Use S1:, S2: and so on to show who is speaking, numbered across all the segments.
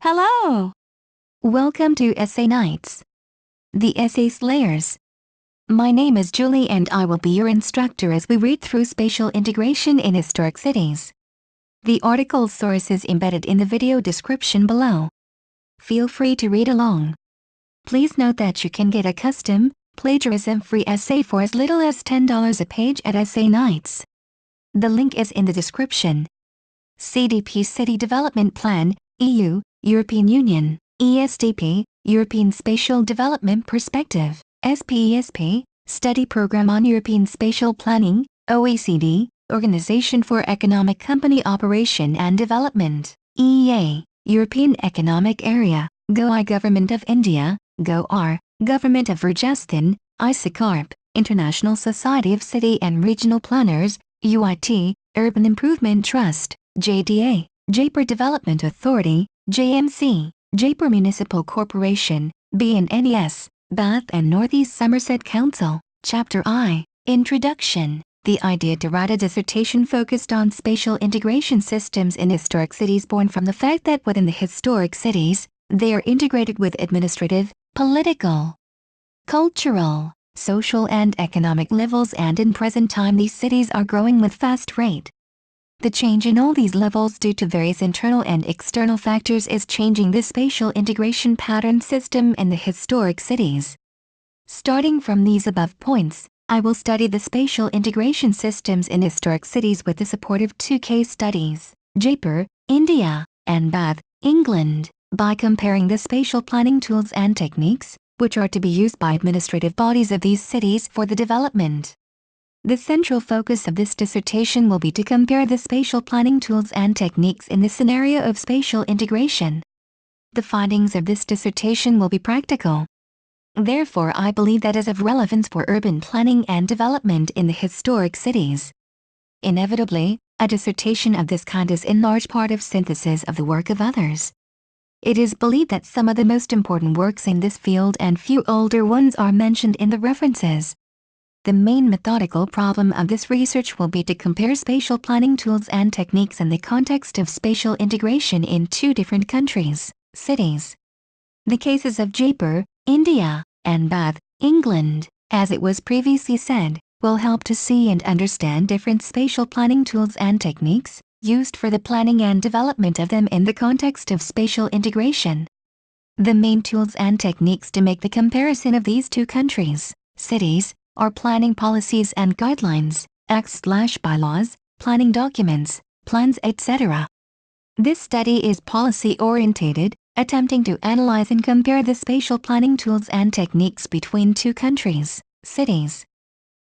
S1: Hello! Welcome to Essay Nights, the Essay Slayers. My name is Julie and I will be your instructor as we read through spatial integration in historic cities. The article source is embedded in the video description below. Feel free to read along. Please note that you can get a custom, plagiarism-free essay for as little as $10 a page at Essay Nights. The link is in the description. CDP City Development Plan, EU, European Union, ESDP, European Spatial Development Perspective, SPESP, Study Program on European Spatial Planning, OECD, Organization for Economic Company Operation and Development, EEA, European Economic Area, GOI Government of India, GOR, Government of Rajasthan, ISACARP, International Society of City and Regional Planners, UIT, Urban Improvement Trust, JDA, Jaipur Development Authority, JMC, Jaipur Municipal Corporation, BNNES, Bath and Northeast Somerset Council. Chapter I, Introduction. The idea to write a dissertation focused on spatial integration systems in historic cities born from the fact that within the historic cities, they are integrated with administrative, political, cultural, social and economic levels, and in present time these cities are growing with fast rate. The change in all these levels due to various internal and external factors is changing the spatial integration pattern system in the historic cities. Starting from these above points, I will study the spatial integration systems in historic cities with the support of two case studies, Jaipur, India, and Bath, England, by comparing the spatial planning tools and techniques, which are to be used by administrative bodies of these cities for the development. The central focus of this dissertation will be to compare the spatial planning tools and techniques in the scenario of spatial integration. The findings of this dissertation will be practical. Therefore, I believe that is of relevance for urban planning and development in the historic cities. Inevitably, a dissertation of this kind is in large part of synthesis of the work of others. It is believed that some of the most important works in this field and few older ones are mentioned in the references. The main methodical problem of this research will be to compare spatial planning tools and techniques in the context of spatial integration in two different countries, cities. The cases of Jaipur, India, and Bath, England, as it was previously said, will help to see and understand different spatial planning tools and techniques used for the planning and development of them in the context of spatial integration. The main tools and techniques to make the comparison of these two countries, cities, are planning policies and guidelines, acts/bylaws, planning documents, plans, etc. This study is policy-orientated, attempting to analyze and compare the spatial planning tools and techniques between two countries, cities.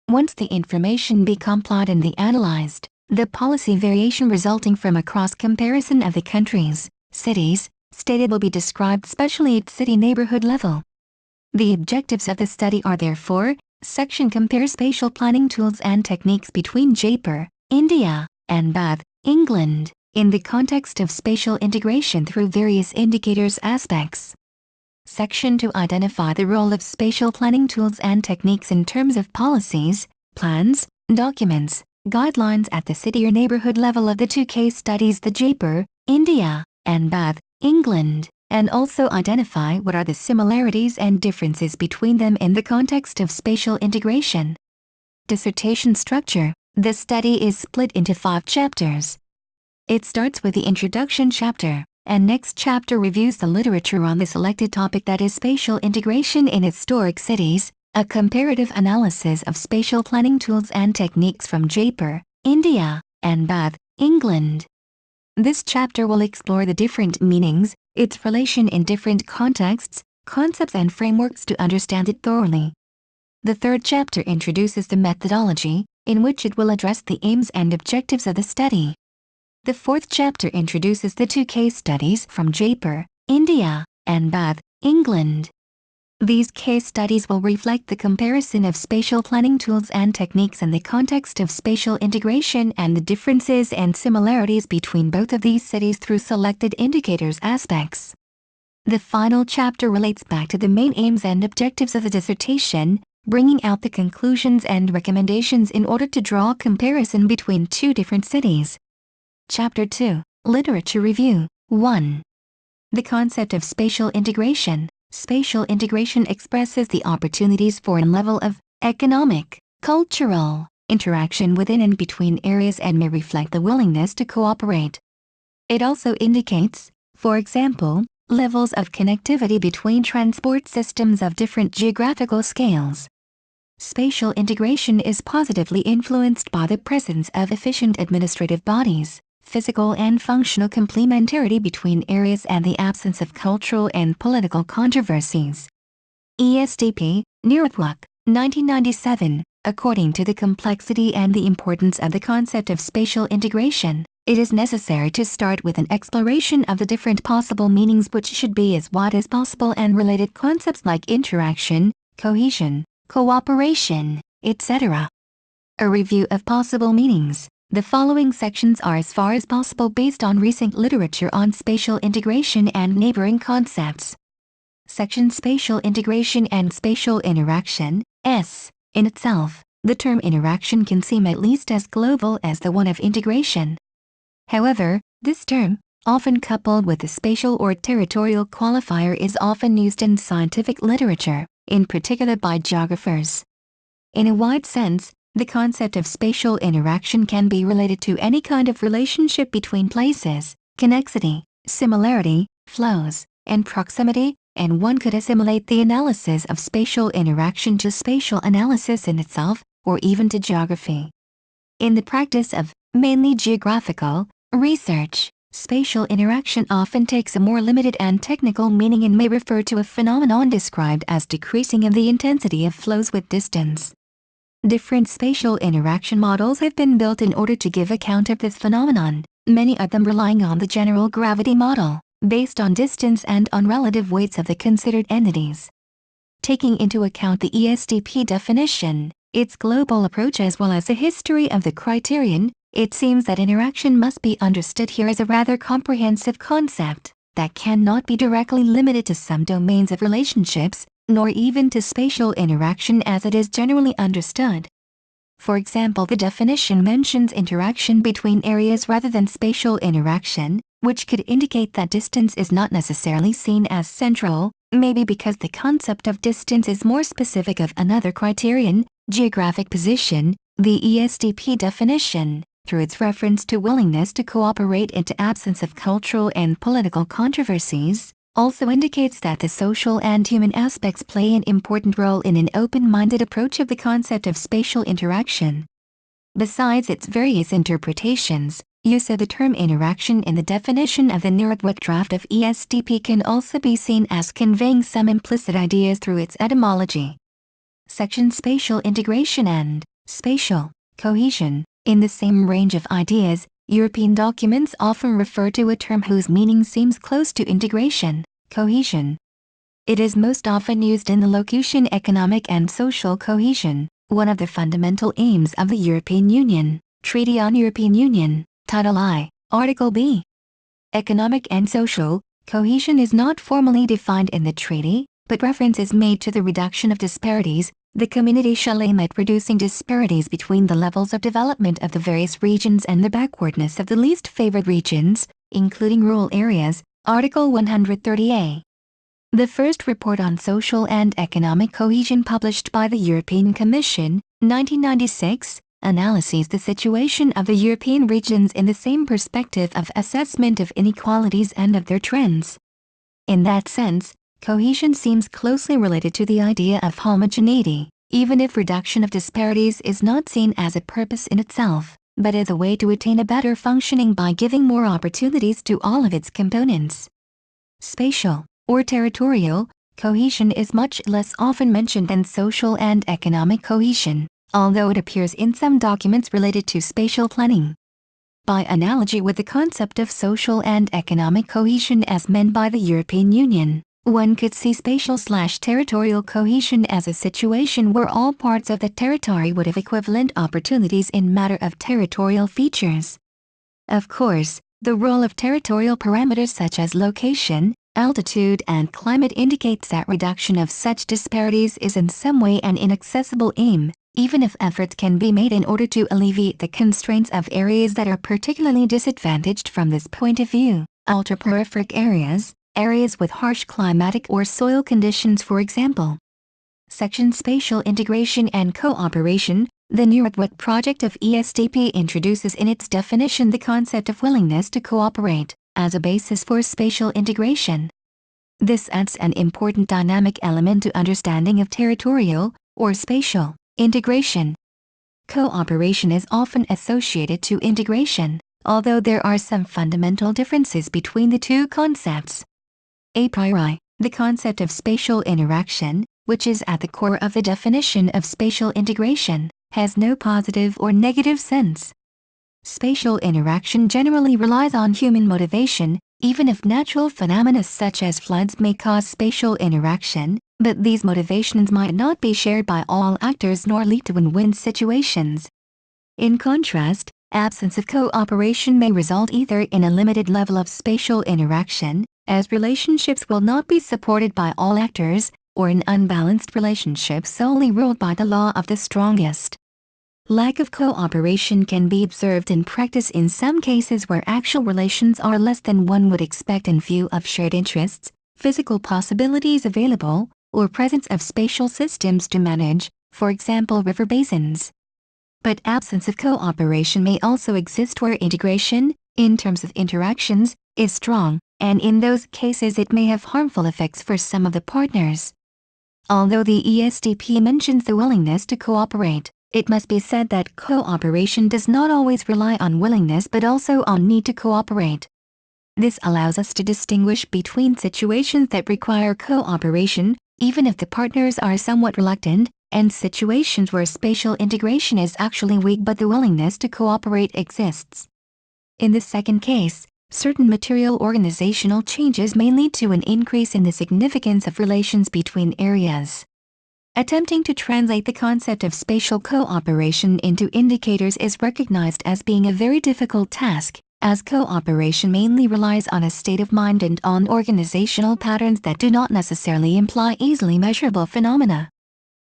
S1: Once the information be compiled and analyzed, the policy variation resulting from a cross-comparison of the countries, cities, stated will be described specially at city neighborhood level. The objectives of the study are therefore, Section Compare spatial planning tools and techniques between Jaipur, India, and Bath, England, in the context of spatial integration through various indicators aspects. Section 2 Identify the role of spatial planning tools and techniques in terms of policies, plans, documents, guidelines at the city or neighborhood level of the two case studies, the Jaipur, India, and Bath, England, and also identify what are the similarities and differences between them in the context of spatial integration. Dissertation structure. The study is split into 5 chapters. It starts with the introduction chapter, and next chapter reviews the literature on the selected topic, that is spatial integration in historic cities, a comparative analysis of spatial planning tools and techniques from Jaipur, India, and Bath, England. This chapter will explore the different meanings, its relation in different contexts, concepts and frameworks to understand it thoroughly. The third chapter introduces the methodology, in which it will address the aims and objectives of the study. The fourth chapter introduces the two case studies from Jaipur, India, and Bath, England. These case studies will reflect the comparison of spatial planning tools and techniques in the context of spatial integration and the differences and similarities between both of these cities through selected indicators aspects. The final chapter relates back to the main aims and objectives of the dissertation, bringing out the conclusions and recommendations in order to draw a comparison between two different cities. Chapter 2, Literature Review. 1. The concept of spatial integration. Spatial integration expresses the opportunities for a level of economic, cultural interaction within and between areas and may reflect the willingness to cooperate. It also indicates, for example, levels of connectivity between transport systems of different geographical scales. Spatial integration is positively influenced by the presence of efficient administrative bodies, physical and functional complementarity between areas and the absence of cultural and political controversies. ESDP, A9AYTZ2Y34, 1997. According to the complexity and the importance of the concept of spatial integration, it is necessary to start with an exploration of the different possible meanings, which should be as wide as possible, and related concepts like interaction, cohesion, cooperation, etc. A review of possible meanings. The following sections are as far as possible based on recent literature on spatial integration and neighboring concepts. Section Spatial Integration and Spatial Interaction. S. In itself, the term interaction can seem at least as global as the one of integration. However, this term, often coupled with the spatial or territorial qualifier, is often used in scientific literature, in particular by geographers. In a wide sense, the concept of spatial interaction can be related to any kind of relationship between places, connexity, similarity, flows, and proximity, and one could assimilate the analysis of spatial interaction to spatial analysis in itself, or even to geography. In the practice of, mainly geographical, research, spatial interaction often takes a more limited and technical meaning and may refer to a phenomenon described as decreasing in the intensity of flows with distance. Different spatial interaction models have been built in order to give account of this phenomenon, many of them relying on the general gravity model, based on distance and on relative weights of the considered entities. Taking into account the ESDP definition, its global approach as well as the history of the criterion, it seems that interaction must be understood here as a rather comprehensive concept that cannot be directly limited to some domains of relationships, nor even to spatial interaction as it is generally understood. For example, the definition mentions interaction between areas rather than spatial interaction, which could indicate that distance is not necessarily seen as central, maybe because the concept of distance is more specific of another criterion, geographic position. The ESDP definition, through its reference to willingness to cooperate and to absence of cultural and political controversies, also indicates that the social and human aspects play an important role in an open-minded approach of the concept of spatial interaction. Besides its various interpretations, use of the term interaction in the definition of the A9AYTZ2Y draft of ESDP can also be seen as conveying some implicit ideas through its etymology. Section Spatial Integration and Spatial Cohesion. In the same range of ideas, European documents often refer to a term whose meaning seems close to integration, cohesion. It is most often used in the locution economic and social cohesion, one of the fundamental aims of the European Union, Treaty on European Union, Title I, Article B. Economic and social cohesion is not formally defined in the treaty, but reference is made to the reduction of disparities. The community shall aim at reducing disparities between the levels of development of the various regions and the backwardness of the least favored regions, including rural areas, Article 130A. The first report on social and economic cohesion published by the European Commission, 1996, analyses the situation of the European regions in the same perspective of assessment of inequalities and of their trends. In that sense, cohesion seems closely related to the idea of homogeneity, even if reduction of disparities is not seen as a purpose in itself, but as a way to attain a better functioning by giving more opportunities to all of its components. Spatial, or territorial, cohesion is much less often mentioned than social and economic cohesion, although it appears in some documents related to spatial planning. By analogy with the concept of social and economic cohesion as meant by the European Union, one could see spatial/territorial cohesion as a situation where all parts of the territory would have equivalent opportunities in matter of territorial features. Of course, the role of territorial parameters such as location, altitude and climate indicates that reduction of such disparities is in some way an inaccessible aim, even if efforts can be made in order to alleviate the constraints of areas that are particularly disadvantaged from this point of view, ultra-peripheral areas, areas with harsh climatic or soil conditions, for example. Section Spatial Integration and Cooperation. The A9AYTZ2Y34 project of ESDP introduces in its definition the concept of willingness to cooperate as a basis for spatial integration. This adds an important dynamic element to understanding of territorial or spatial integration. Cooperation is often associated to integration, although there are some fundamental differences between the two concepts. A priori, the concept of spatial interaction, which is at the core of the definition of spatial integration, has no positive or negative sense. Spatial interaction generally relies on human motivation, even if natural phenomena such as floods may cause spatial interaction, but these motivations might not be shared by all actors nor lead to win-win situations. In contrast, absence of cooperation may result either in a limited level of spatial interaction, as relationships will not be supported by all actors, or an unbalanced relationship solely ruled by the law of the strongest. Lack of cooperation can be observed in practice in some cases where actual relations are less than one would expect in view of shared interests, physical possibilities available, or presence of spatial systems to manage, for example river basins. But absence of cooperation may also exist where integration, in terms of interactions, is strong, and in those cases it may have harmful effects for some of the partners. Although the ESDP mentions the willingness to cooperate, it must be said that cooperation does not always rely on willingness but also on need to cooperate. This allows us to distinguish between situations that require cooperation, even if the partners are somewhat reluctant, and situations where spatial integration is actually weak but the willingness to cooperate exists. In the second case, certain material organizational changes may lead to an increase in the significance of relations between areas. Attempting to translate the concept of spatial cooperation into indicators is recognized as being a very difficult task, as cooperation mainly relies on a state of mind and on organizational patterns that do not necessarily imply easily measurable phenomena.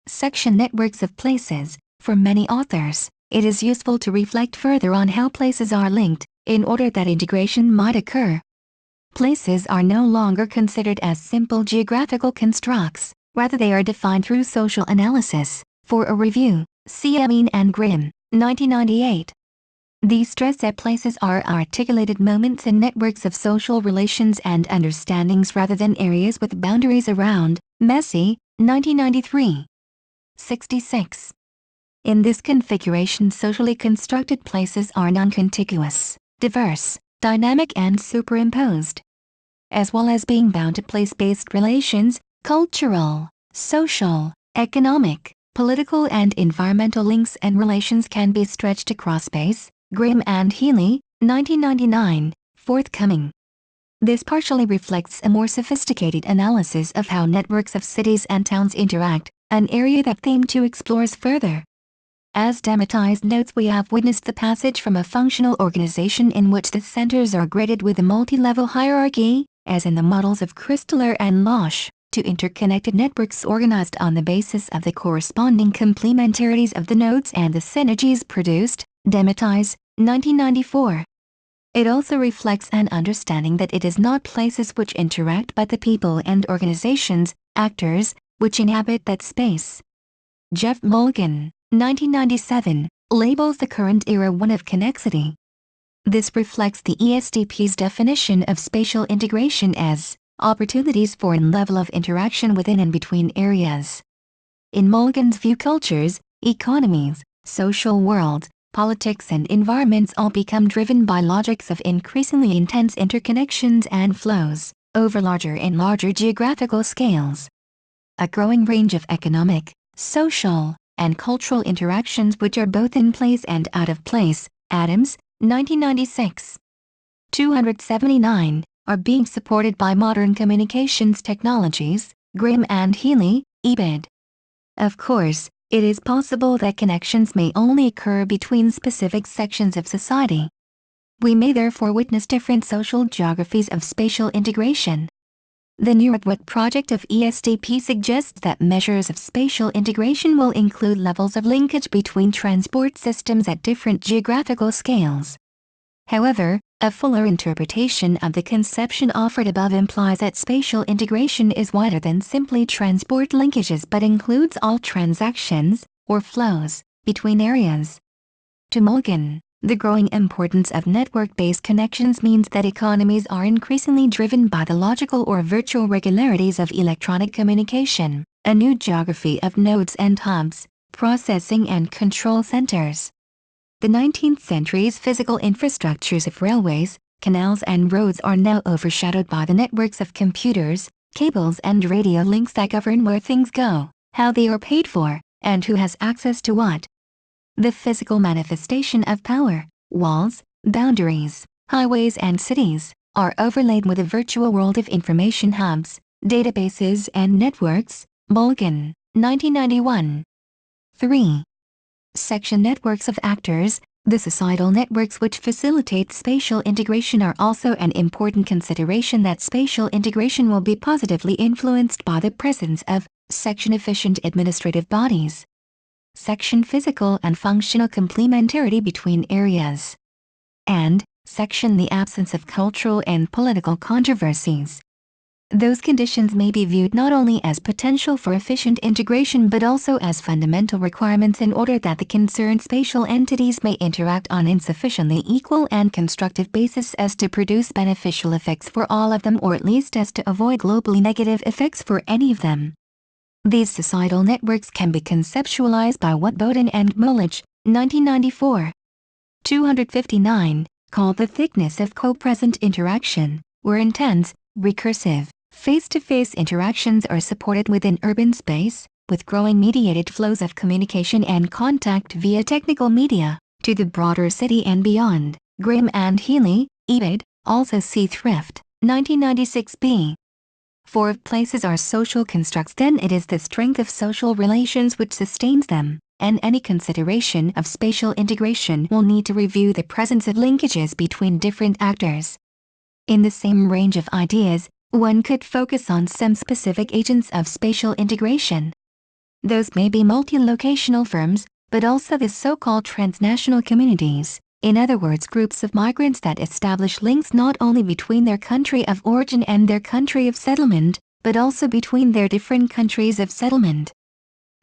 S1: Section Networks of Places. For many authors, it is useful to reflect further on how places are linked, in order that integration might occur. Places are no longer considered as simple geographical constructs, rather they are defined through social analysis. For a review, see Amin and Grimm, 1998. These stress that places are articulated moments and networks of social relations and understandings rather than areas with boundaries around. Messi, 1993. 66. In this configuration, socially constructed places are non-contiguous, diverse, dynamic and superimposed. As well as being bound to place-based relations, cultural, social, economic, political and environmental links and relations can be stretched across space. Grimm and Healy, 1999, forthcoming. This partially reflects a more sophisticated analysis of how networks of cities and towns interact, an area that theme 2 explores further. As Demetized notes, we have witnessed the passage from a functional organization in which the centers are graded with a multi-level hierarchy, as in the models of Christler and Losch, to interconnected networks organized on the basis of the corresponding complementarities of the nodes and the synergies produced. Demetize, 1994. It also reflects an understanding that it is not places which interact but the people and organizations, actors, which inhabit that space. Jeff Mulligan, 1997, labels the current era one of connexity. This reflects the ESDP's definition of spatial integration as opportunities for a level of interaction within and between areas. In Mulligan's view, cultures, economies, social world, politics and environments all become driven by logics of increasingly intense interconnections and flows, over larger and larger geographical scales. A growing range of economic, social, and cultural interactions which are both in place and out of place. Adams, 1996. 279, are being supported by modern communications technologies. Grimm and Healy, Ebed. Of course, it is possible that connections may only occur between specific sections of society. We may therefore witness different social geographies of spatial integration. The A9AYTZ2Y34 project of ESDP suggests that measures of spatial integration will include levels of linkage between transport systems at different geographical scales. However, A fuller interpretation of the conception offered above implies that spatial integration is wider than simply transport linkages but includes all transactions, or flows, between areas. To Mulligan, the growing importance of network-based connections means that economies are increasingly driven by the logical or virtual regularities of electronic communication, a new geography of nodes and hubs, processing and control centers. The 19th century's physical infrastructures of railways, canals and roads are now overshadowed by the networks of computers, cables and radio links that govern where things go, how they are paid for, and who has access to what. The physical manifestation of power, walls, boundaries, highways and cities, are overlaid with a virtual world of information hubs, databases and networks. Mulligan, 1991. 3. Section networks of actors. The societal networks which facilitate spatial integration are also an important consideration. That spatial integration will be positively influenced by the presence of section efficient administrative bodies. Section physical and functional complementarity between areas. And section the absence of cultural and political controversies. Those conditions may be viewed not only as potential for efficient integration but also as fundamental requirements in order that the concerned spatial entities may interact on insufficiently equal and constructive basis as to produce beneficial effects for all of them, or at least as to avoid globally negative effects for any of them. These societal networks can be conceptualized by what Bowden and Mullich, 1994. 259, called the thickness of co-present interaction, where intense, recursive, face-to-face interactions are supported within urban space, with growing mediated flows of communication and contact via technical media, to the broader city and beyond. Graham and Healy, ed., also see Thrift, 1996b. For if places are social constructs, then it is the strength of social relations which sustains them, and any consideration of spatial integration will need to review the presence of linkages between different actors. In the same range of ideas, one could focus on some specific agents of spatial integration. Those may be multi-locational firms, but also the so-called transnational communities, in other words groups of migrants that establish links not only between their country of origin and their country of settlement, but also between their different countries of settlement.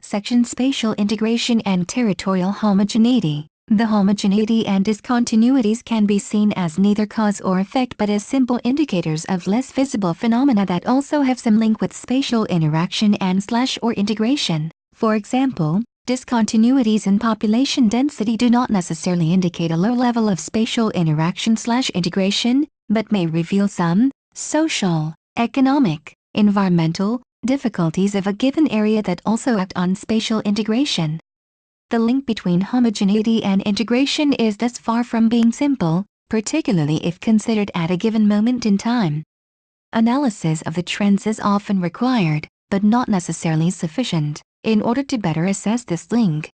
S1: Section spatial integration and territorial homogeneity. The homogeneity and discontinuities can be seen as neither cause or effect but as simple indicators of less visible phenomena that also have some link with spatial interaction and/or integration. For example, discontinuities in population density do not necessarily indicate a low level of spatial interaction/integration, but may reveal some social, economic, environmental difficulties of a given area that also act on spatial integration. The link between homogeneity and integration is thus far from being simple, particularly if considered at a given moment in time. Analysis of the trends is often required, but not necessarily sufficient, in order to better assess this link.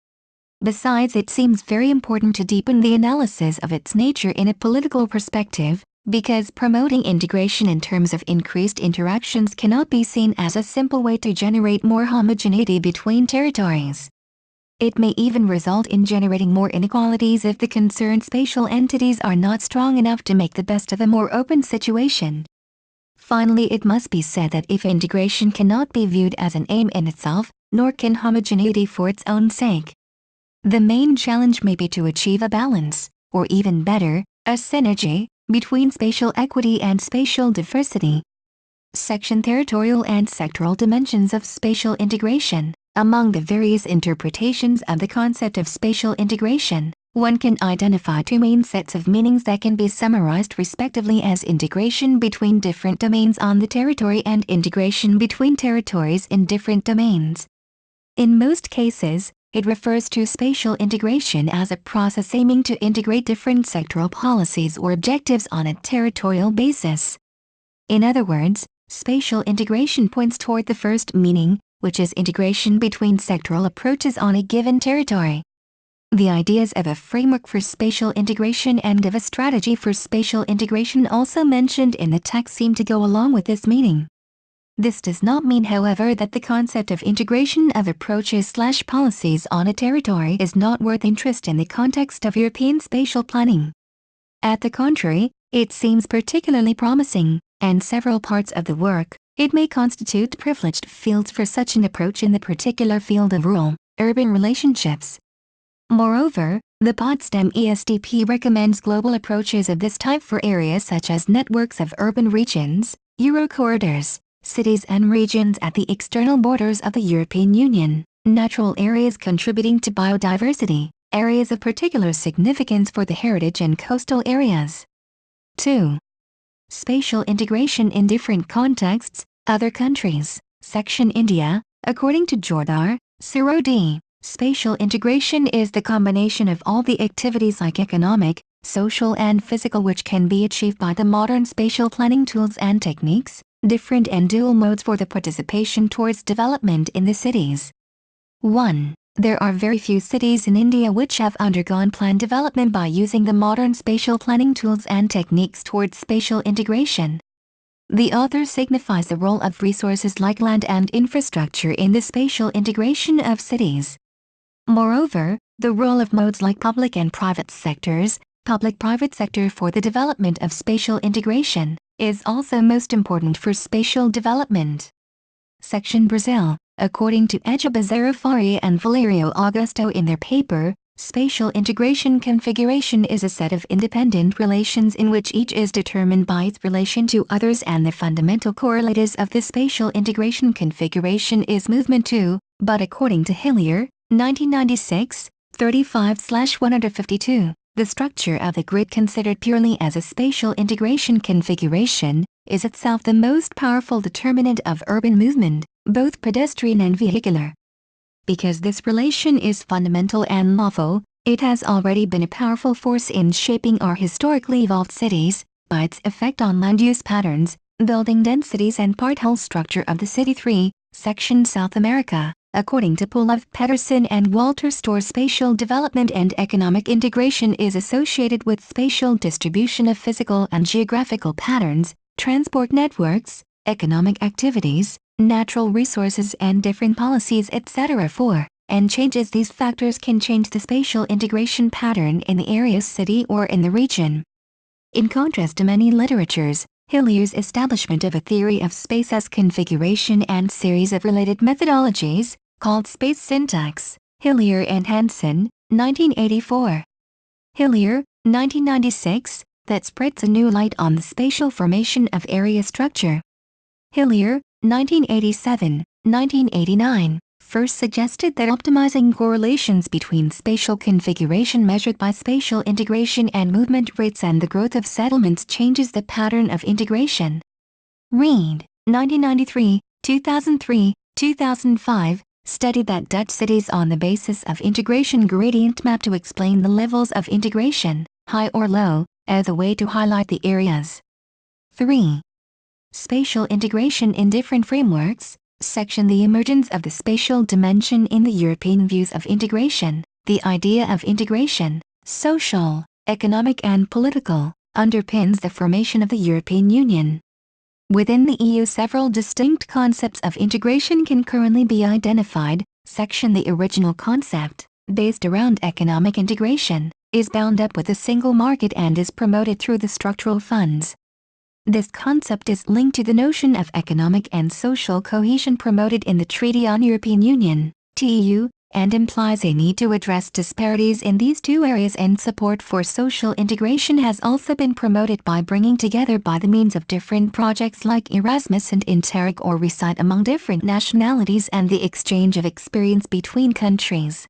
S1: Besides, it seems very important to deepen the analysis of its nature in a political perspective, because promoting integration in terms of increased interactions cannot be seen as a simple way to generate more homogeneity between territories. It may even result in generating more inequalities if the concerned spatial entities are not strong enough to make the best of a more open situation. Finally, it must be said that if integration cannot be viewed as an aim in itself, nor can homogeneity for its own sake, the main challenge may be to achieve a balance, or even better, a synergy, between spatial equity and spatial diversity. Section territorial and sectoral dimensions of spatial integration. Among the various interpretations of the concept of spatial integration, one can identify two main sets of meanings that can be summarized respectively as integration between different domains on the territory and integration between territories in different domains. In most cases, it refers to spatial integration as a process aiming to integrate different sectoral policies or objectives on a territorial basis. In other words, spatial integration points toward the first meaning, which is integration between sectoral approaches on a given territory. The ideas of a framework for spatial integration and of a strategy for spatial integration also mentioned in the text seem to go along with this meaning. This does not mean, however, that the concept of integration of approaches/policies on a territory is not worth interest in the context of European spatial planning. At the contrary, It seems particularly promising, and several parts of the work, it may constitute privileged fields for such an approach in the particular field of rural-urban relationships. Moreover, the Potsdam ESDP recommends global approaches of this type for areas such as networks of urban regions, Eurocorridors, cities and regions at the external borders of the European Union, natural areas contributing to biodiversity, areas of particular significance for the heritage and coastal areas. 2. Spatial integration in different contexts, other countries, section India, according to Jordar, Sirodi. Spatial integration is the combination of all the activities like economic, social and physical which can be achieved by the modern spatial planning tools and techniques, different and dual modes for the participation towards development in the cities. 1. There are very few cities in India which have undergone plan development by using the modern spatial planning tools and techniques towards spatial integration. The author signifies the role of resources like land and infrastructure in the spatial integration of cities. Moreover, the role of modes like public and private sectors, public-private sector for the development of spatial integration, is also most important for spatial development. Section Brazil, according to Echebezzero and Valerio Augusto in their paper, spatial integration configuration is a set of independent relations in which each is determined by its relation to others, and the fundamental correlatives of the spatial integration configuration is movement too, but according to Hillier, 1996, 35/152, the structure of the grid considered purely as a spatial integration configuration is itself the most powerful determinant of urban movement, both pedestrian and vehicular. Because this relation is fundamental and lawful, it has already been a powerful force in shaping our historically evolved cities, by its effect on land use patterns, building densities and part-whole structure of the city. 3, section South America. According to Pulov Pedersen and Walter Storr, spatial development and economic integration is associated with spatial distribution of physical and geographical patterns, transport networks, economic activities, natural resources and different policies etc. 4, and changes these factors can change the spatial integration pattern in the area, city or in the region. In contrast to many literatures, Hillier's establishment of a theory of space as configuration and series of related methodologies, called space syntax, Hillier and Hansen, 1984. Hillier, 1996, that spreads a new light on the spatial formation of area structure. Hillier, 1987, 1989, first suggested that optimizing correlations between spatial configuration measured by spatial integration and movement rates and the growth of settlements changes the pattern of integration. Reed, 1993, 2003, 2005, studied that Dutch cities on the basis of integration gradient map to explain the levels of integration, high or low, as a way to highlight the areas. 3. Spatial integration in different frameworks, section The emergence of the spatial dimension in the European views of integration. The idea of integration, social, economic and political, underpins the formation of the European Union. Within the EU, several distinct concepts of integration can currently be identified. Section The original concept, based around economic integration, is bound up with the single market and is promoted through the structural funds. This concept is linked to the notion of economic and social cohesion promoted in the Treaty on European Union, TEU, and implies a need to address disparities in these two areas, and support for social integration has also been promoted by bringing together by the means of different projects like Erasmus and Interreg or Recite among different nationalities and the exchange of experience between countries.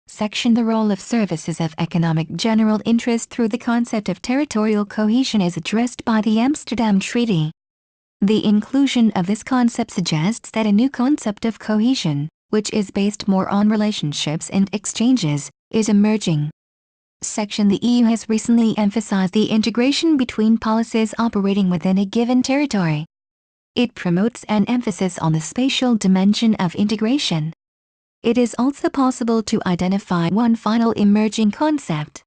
S1: Section The role of services of economic general interest through the concept of territorial cohesion is addressed by the Amsterdam Treaty. The inclusion of this concept suggests that a new concept of cohesion, which is based more on relationships and exchanges, is emerging. Section The EU has recently emphasized the integration between policies operating within a given territory. It promotes an emphasis on the spatial dimension of integration. It is also possible to identify one final emerging concept.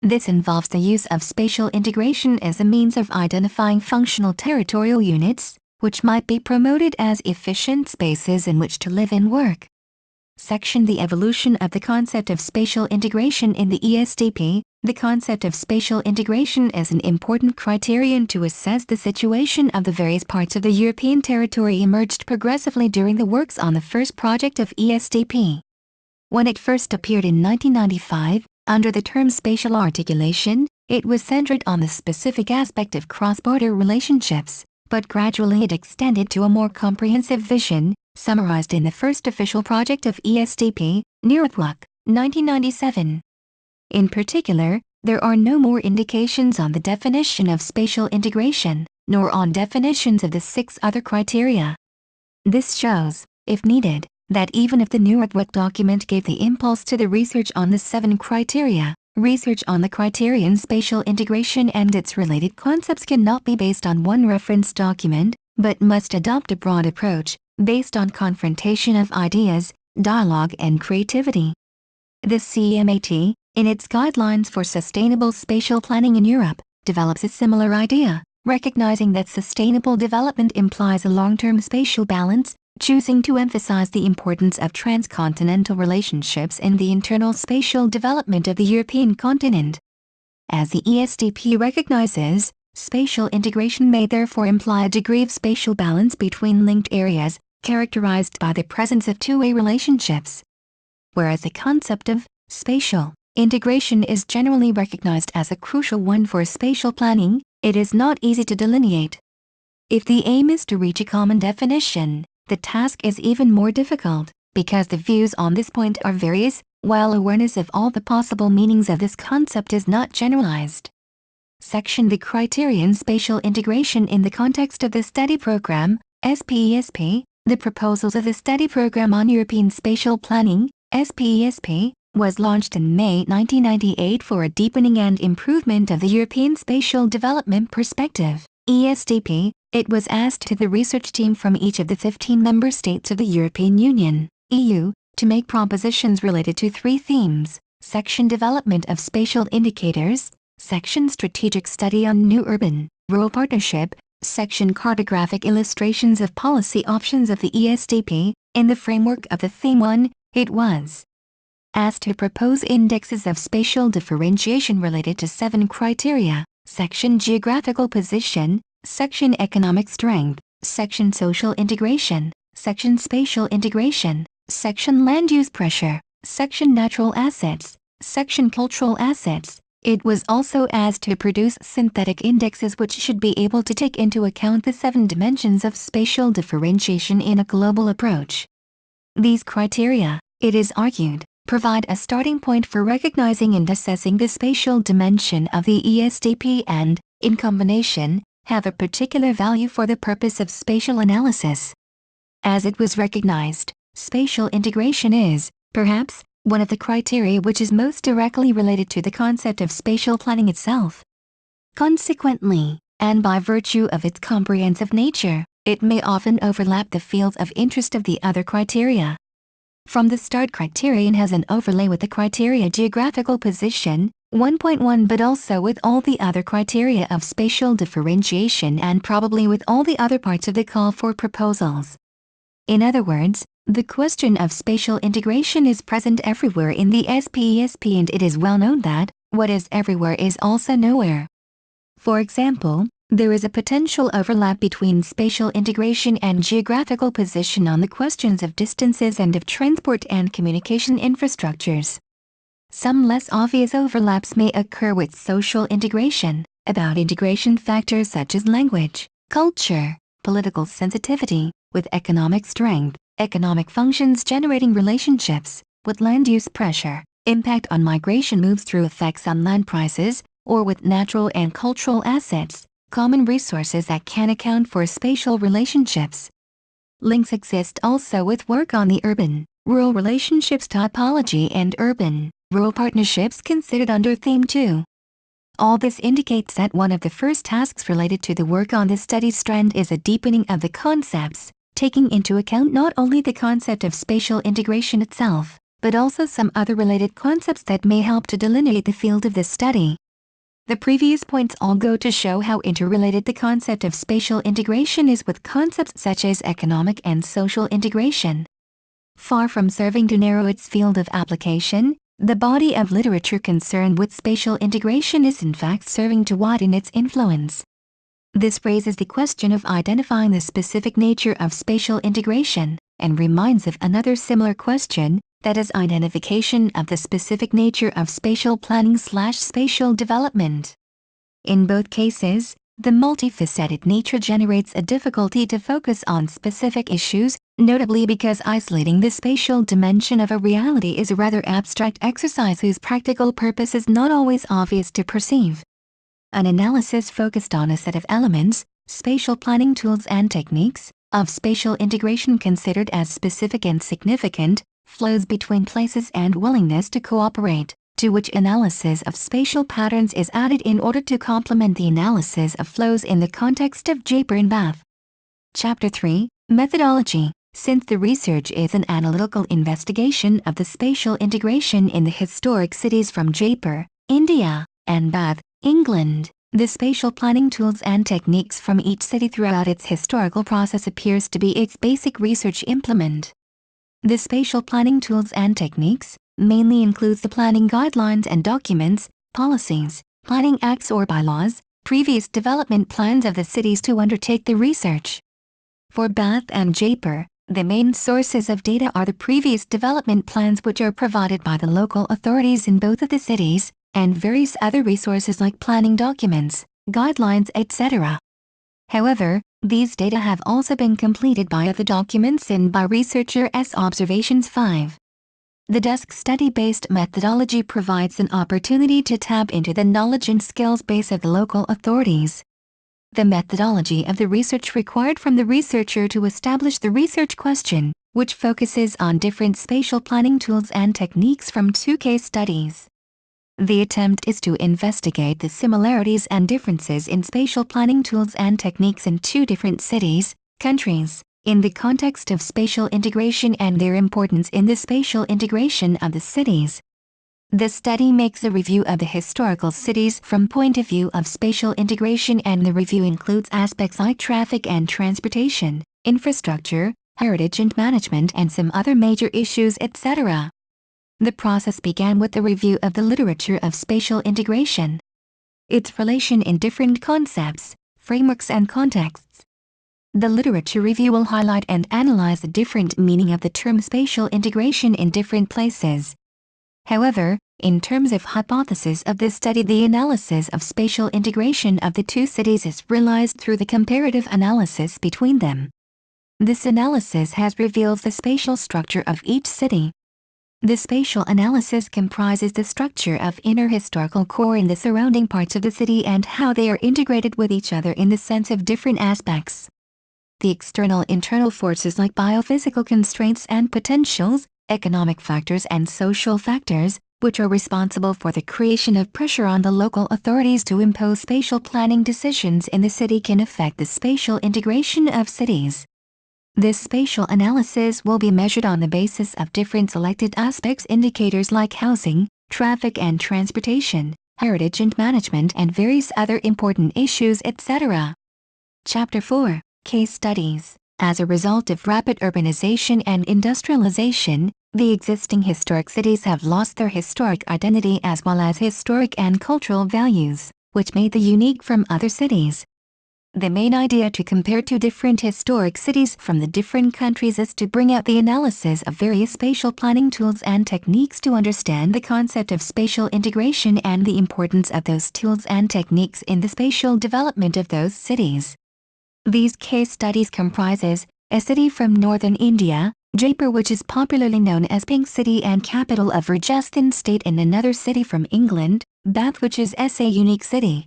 S1: This involves the use of spatial integration as a means of identifying functional territorial units, which might be promoted as efficient spaces in which to live and work. Section The evolution of the concept of spatial integration in the ESDP. The concept of spatial integration is an important criterion to assess the situation of the various parts of the European territory emerged progressively during the works on the first project of ESDP. When it first appeared in 1995, under the term spatial articulation, it was centered on the specific aspect of cross-border relationships, but gradually it extended to a more comprehensive vision, summarized in the first official project of ESDP, A9AYTZ2Y34, 1997. In particular, there are no more indications on the definition of spatial integration, nor on definitions of the 6 other criteria. This shows, if needed, that even if the A9AYTZ2Y document gave the impulse to the research on the 7 criteria, research on the criterion spatial integration and its related concepts cannot be based on one reference document, but must adopt a broad approach, based on confrontation of ideas, dialogue and creativity. The CMAT, in its Guidelines for Sustainable Spatial Planning in Europe, develops a similar idea, recognizing that sustainable development implies a long-term spatial balance, choosing to emphasize the importance of transcontinental relationships in the internal spatial development of the European continent. As the ESDP recognizes, spatial integration may therefore imply a degree of spatial balance between linked areas, characterized by the presence of two-way relationships. Whereas the concept of spatial integration is generally recognized as a crucial one for spatial planning, it is not easy to delineate. If the aim is to reach a common definition, the task is even more difficult, because the views on this point are various, while awareness of all the possible meanings of this concept is not generalized. Section The criterion spatial integration in the context of the study program, SPESP. The proposals of the study program on European spatial planning, SPESP, was launched in May 1998 for a deepening and improvement of the European spatial development perspective, ESDP. It was asked to the research team from each of the 15 member states of the European Union, EU, to make propositions related to 3 themes: Section Development of Spatial Indicators, Section Strategic Study on New Urban-Rural Partnership, Section Cartographic Illustrations of Policy Options of the ESDP. In the framework of the Theme 1, it was asked to propose indexes of spatial differentiation related to 7 criteria: Section Geographical Position, Section Economic Strength, Section Social Integration, Section Spatial Integration, Section Land Use Pressure, Section Natural Assets, Section Cultural Assets. It was also asked to produce synthetic indexes which should be able to take into account the 7 dimensions of spatial differentiation in a global approach. These criteria, it is argued, provide a starting point for recognizing and assessing the spatial dimension of the ESDP and, in combination, have a particular value for the purpose of spatial analysis. As it was recognized, spatial integration is, perhaps, one of the criteria which is most directly related to the concept of spatial planning itself. Consequently, and by virtue of its comprehensive nature, it may often overlap the fields of interest of the other criteria. From the start, criterion has an overlay with the criteria geographical position, 1.1, but also with all the other criteria of spatial differentiation and probably with all the other parts of the call for proposals. In other words, the question of spatial integration is present everywhere in the SPESP, and it is well known that what is everywhere is also nowhere. For example, there is a potential overlap between spatial integration and geographical position on the questions of distances and of transport and communication infrastructures. Some less obvious overlaps may occur with social integration, about integration factors such as language, culture, political sensitivity, with economic strength, economic functions generating relationships, with land use pressure, impact on migration moves through effects on land prices, or with natural and cultural assets, common resources that can account for spatial relationships. Links exist also with work on the urban-rural relationships typology and urban-rural partnerships considered under Theme 2. All this indicates that one of the first tasks related to the work on this study strand is a deepening of the concepts, taking into account not only the concept of spatial integration itself, but also some other related concepts that may help to delineate the field of this study. The previous points all go to show how interrelated the concept of spatial integration is with concepts such as economic and social integration. Far from serving to narrow its field of application, the body of literature concerned with spatial integration is in fact serving to widen its influence. This raises the question of identifying the specific nature of spatial integration, and reminds of another similar question, that is identification of the specific nature of spatial planning/spatial development. In both cases, the multifaceted nature generates a difficulty to focus on specific issues, notably because isolating the spatial dimension of a reality is a rather abstract exercise whose practical purpose is not always obvious to perceive. An analysis focused on a set of elements, spatial planning tools and techniques, of spatial integration considered as specific and significant, flows between places and willingness to cooperate, to which analysis of spatial patterns is added in order to complement the analysis of flows in the context of Jaipur and Bath. Chapter 3, Methodology. Since the research is an analytical investigation of the spatial integration in the historic cities from Jaipur, India, and Bath, England, the spatial planning tools and techniques from each city throughout its historical process appears to be its basic research implement. The spatial planning tools and techniques mainly includes the planning guidelines and documents, policies, planning acts or bylaws, previous development plans of the cities to undertake the research. For Bath and Jaipur, the main sources of data are the previous development plans which are provided by the local authorities in both of the cities, and various other resources like planning documents, guidelines, etc. However, these data have also been completed by other documents and by researcher S. Observations 5. The desk study-based methodology provides an opportunity to tap into the knowledge and skills base of the local authorities. The methodology of the research required from the researcher to establish the research question, which focuses on different spatial planning tools and techniques from 2 case studies. The attempt is to investigate the similarities and differences in spatial planning tools and techniques in 2 different cities, countries, in the context of spatial integration and their importance in the spatial integration of the cities. The study makes a review of the historical cities from point of view of spatial integration, and the review includes aspects like traffic and transportation, infrastructure, heritage and management, and some other major issues, etc. The process began with the review of the literature of spatial integration, its relation in different concepts, frameworks and contexts. The literature review will highlight and analyze the different meaning of the term spatial integration in different places. However, in terms of hypothesis of this study, the analysis of spatial integration of the 2 cities is realized through the comparative analysis between them. This analysis has revealed the spatial structure of each city. The spatial analysis comprises the structure of inner historical core in the surrounding parts of the city and how they are integrated with each other in the sense of different aspects. The external-internal forces like biophysical constraints and potentials, economic factors and social factors, which are responsible for the creation of pressure on the local authorities to impose spatial planning decisions in the city, can affect the spatial integration of cities. This spatial analysis will be measured on the basis of different selected aspects, indicators like housing, traffic and transportation, heritage and management, and various other important issues, etc. Chapter 4, Case Studies. As a result of rapid urbanization and industrialization, the existing historic cities have lost their historic identity as well as historic and cultural values, which made them unique from other cities. The main idea to compare 2 different historic cities from the different countries is to bring out the analysis of various spatial planning tools and techniques to understand the concept of spatial integration and the importance of those tools and techniques in the spatial development of those cities. These case studies comprises a city from northern India, Jaipur, which is popularly known as Pink City and capital of Rajasthan state, and another city from England, Bath, which is a unique city.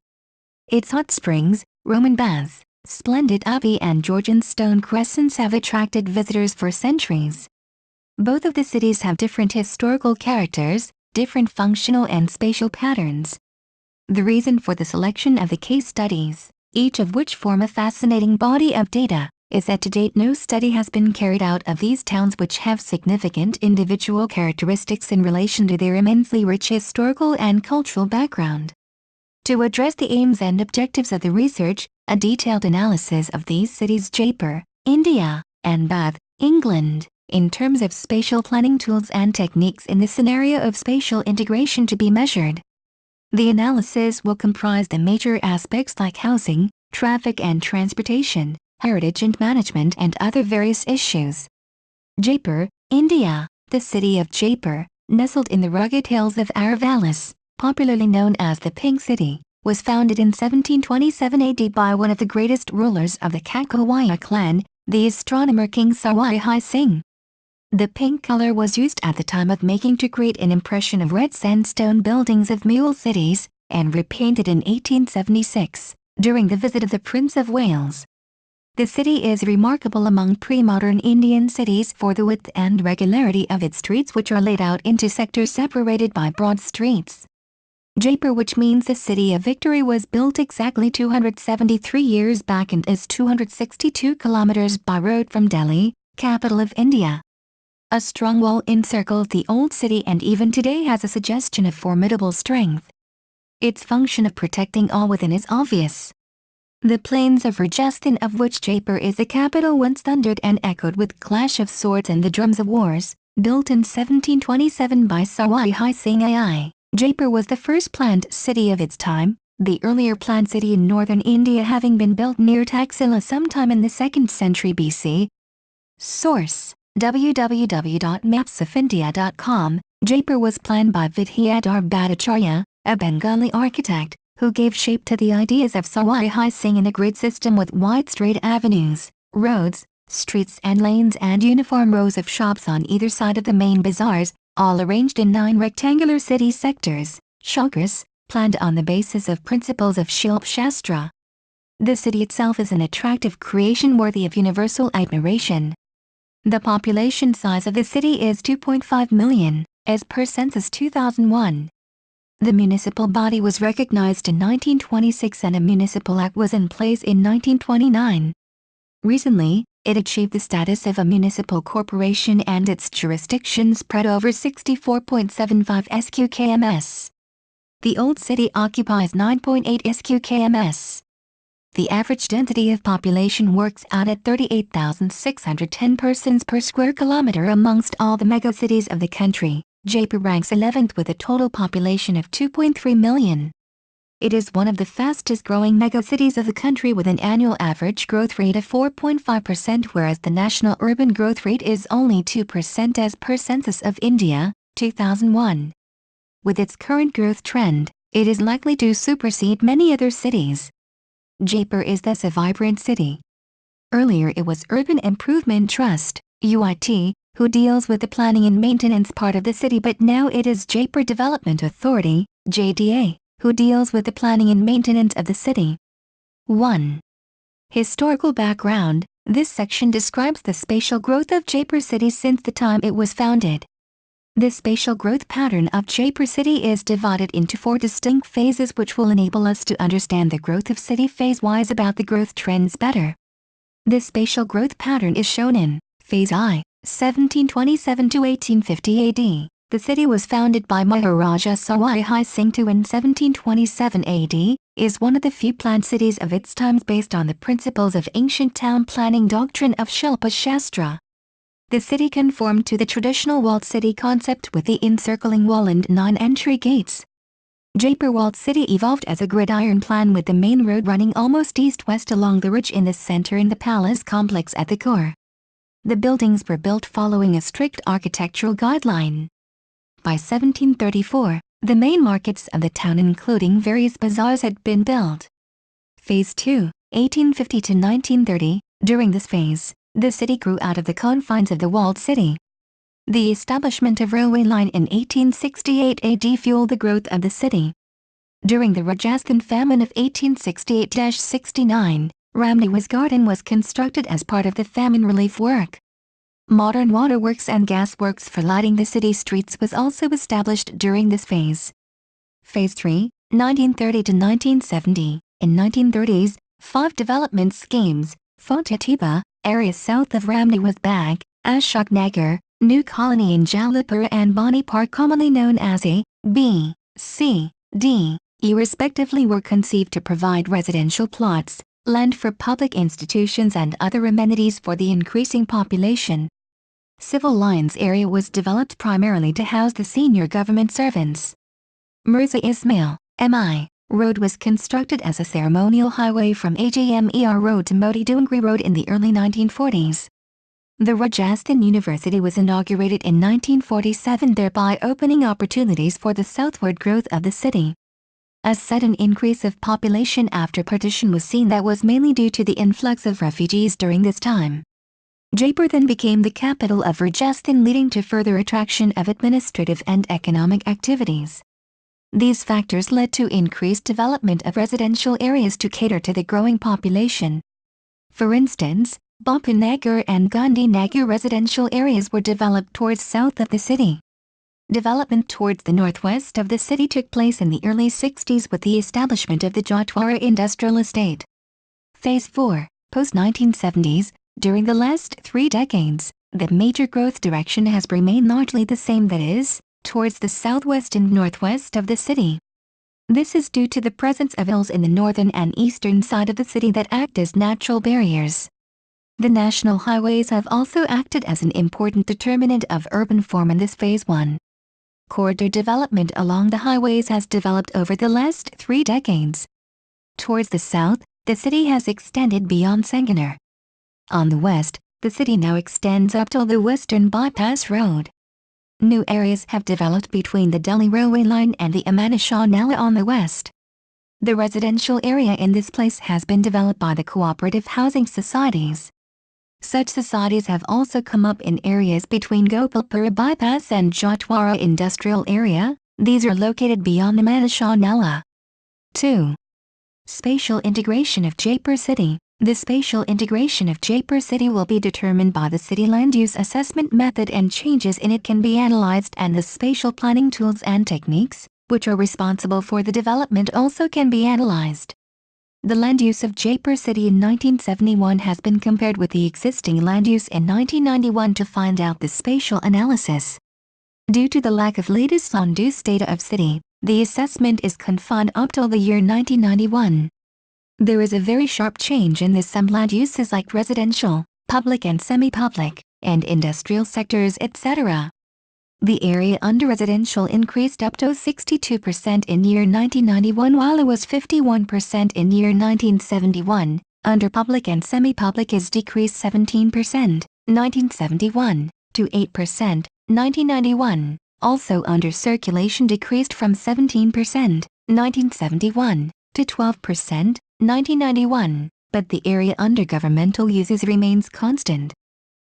S1: Its hot springs, Roman baths, splendid abbey and Georgian stone crescents have attracted visitors for centuries. Both of the cities have different historical characters, different functional and spatial patterns. The reason for the selection of the case studies, each of which form a fascinating body of data, is that to date no study has been carried out of these towns which have significant individual characteristics in relation to their immensely rich historical and cultural background. To address the aims and objectives of the research, a detailed analysis of these cities, Jaipur, India, and Bath, England, in terms of spatial planning tools and techniques in the scenario of spatial integration to be measured. The analysis will comprise the major aspects like housing, traffic and transportation, heritage and management and other various issues. Jaipur, India. The city of Jaipur, nestled in the rugged hills of Aravallis, popularly known as the Pink City, was founded in 1727 AD by one of the greatest rulers of the Kakawaya clan, the astronomer King Sawai Singh. The pink color was used at the time of making to create an impression of red sandstone buildings of mule cities, and repainted in 1876, during the visit of the Prince of Wales. The city is remarkable among pre-modern Indian cities for the width and regularity of its streets, which are laid out into sectors separated by broad streets. Jaipur, which means the City of Victory, was built exactly 273 years back and is 262 kilometers by road from Delhi, capital of India. A strong wall encircles the old city and even today has a suggestion of formidable strength. Its function of protecting all within is obvious. The plains of Rajasthan, of which Jaipur is the capital, once thundered and echoed with clash of swords and the drums of wars. Built in 1727 by Sawai Singh AI, Jaipur was the first planned city of its time, the earlier planned city in northern India having been built near Taxila sometime in the 2nd century BC. Source: www.mapsofindia.com. Jaipur was planned by Vidyadhar Bhattacharya, a Bengali architect, who gave shape to the ideas of Sawai Singh in a grid system with wide straight avenues, roads, streets and lanes and uniform rows of shops on either side of the main bazaars, all arranged in 9 rectangular city sectors, chakras, planned on the basis of principles of Shilp Shastra. The city itself is an attractive creation worthy of universal admiration. The population size of the city is 2.5 million, as per Census 2001. The municipal body was recognized in 1926 and a municipal act was in place in 1929. Recently, it achieved the status of a municipal corporation and its jurisdiction spread over 64.75 sq.km. The old city occupies 9.8 sq.km. The average density of population works out at 38,610 persons per square kilometer amongst all the megacities of the country. Jaipur ranks 11th with a total population of 2.3 million. It is one of the fastest growing megacities of the country with an annual average growth rate of 4.5%, whereas the national urban growth rate is only 2% as per Census of India, 2001. With its current growth trend, it is likely to supersede many other cities. Jaipur is thus a vibrant city. Earlier it was Urban Improvement Trust, UIT, who deals with the planning and maintenance part of the city, but now it is Jaipur Development Authority, JDA, who deals with the planning and maintenance of the city. 1. Historical background. This section describes the spatial growth of Jaipur city since the time it was founded. The spatial growth pattern of Jaipur city is divided into 4 distinct phases, which will enable us to understand the growth of city phase-wise about the growth trends better. The spatial growth pattern is shown in Phase I, 1727 to 1850 AD. The city was founded by Maharaja Sawai Singh II in 1727 AD, is one of the few planned cities of its times based on the principles of ancient town planning doctrine of Shilpa Shastra. The city conformed to the traditional walled city concept with the encircling wall and 9 entry gates. Jaipur walled city evolved as a gridiron plan with the main road running almost east-west along the ridge in the center and the palace complex at the core. The buildings were built following a strict architectural guideline. By 1734, the main markets of the town including various bazaars had been built. Phase 2, 1850 to 1930, during this phase, the city grew out of the confines of the walled city. The establishment of railway line in 1868 AD fueled the growth of the city. During the Rajasthan famine of 1868-69, Ramniwas Garden was constructed as part of the famine relief work. Modern waterworks and gasworks for lighting the city streets was also established during this phase. Phase 3, 1930 to 1970. In 1930s, 5 development schemes, Fatatiba, area south of Ramniwas Bagh, Ashok Nagar, New Colony in Jalapur and Bani Park, commonly known as A, B, C, D, E respectively, were conceived to provide residential plots, land for public institutions and other amenities for the increasing population. Civil Lines area was developed primarily to house the senior government servants. Mirza Ismail, M.I. Road was constructed as a ceremonial highway from Ajmer Road to Moti Dungri Road in the early 1940s. The Rajasthan University was inaugurated in 1947, thereby opening opportunities for the southward growth of the city. A sudden increase of population after partition was seen that was mainly due to the influx of refugees during this time. Jaipur then became the capital of Rajasthan, leading to further attraction of administrative and economic activities. These factors led to increased development of residential areas to cater to the growing population. For instance, Bapu Nagar and Gandhi Nagar residential areas were developed towards south of the city. Development towards the northwest of the city took place in the early 60s with the establishment of the Jatwara Industrial Estate. Phase 4, post-1970s, during the last 3 decades, the major growth direction has remained largely the same, that is, towards the southwest and northwest of the city. This is due to the presence of hills in the northern and eastern side of the city that act as natural barriers. The national highways have also acted as an important determinant of urban form in this Phase 1. Corridor development along the highways has developed over the last 3 decades. Towards the south, the city has extended beyond Sanganer. On the west, the city now extends up to the Western Bypass Road. New areas have developed between the Delhi railway line and the Amanashah Nala on the west. The residential area in this place has been developed by the cooperative housing societies. Such societies have also come up in areas between Gopalpura Bypass and Jatwara Industrial Area. These are located beyond the Amanashah Nala. 2. Spatial integration of Jaipur City. The spatial integration of Jaipur City will be determined by the city land use assessment method, and changes in it can be analyzed, and the spatial planning tools and techniques, which are responsible for the development, also can be analyzed. The land use of Jaipur City in 1971 has been compared with the existing land use in 1991 to find out the spatial analysis. Due to the lack of latest land use data of city, the assessment is confined up till the year 1991. There is a very sharp change in some land uses like residential, public and semi-public, and industrial sectors, etc. The area under residential increased up to 62% in year 1991, while it was 51% in year 1971. Under public and semi-public is decreased 17%, 1971, to 8%, 1991. Also under circulation decreased from 17%, 1971, to 12%, 1991, but the area under governmental uses remains constant.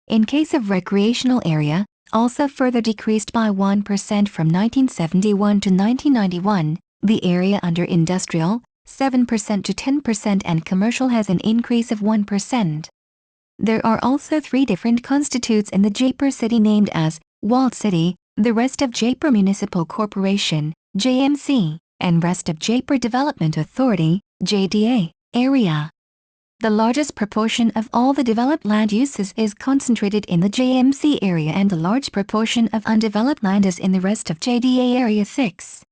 S1: In case of recreational area, also further decreased by 1% from 1971 to 1991, the area under industrial, 7% to 10%, and commercial has an increase of 1%. There are also 3 different constitutes in the Jaipur city named as Walled City, the Rest of Jaipur Municipal Corporation, JMC, and Rest of Jaipur Development Authority, JDA, area. The largest proportion of all the developed land uses is concentrated in the JMC area, and a large proportion of undeveloped land is in the Rest of JDA Area 6.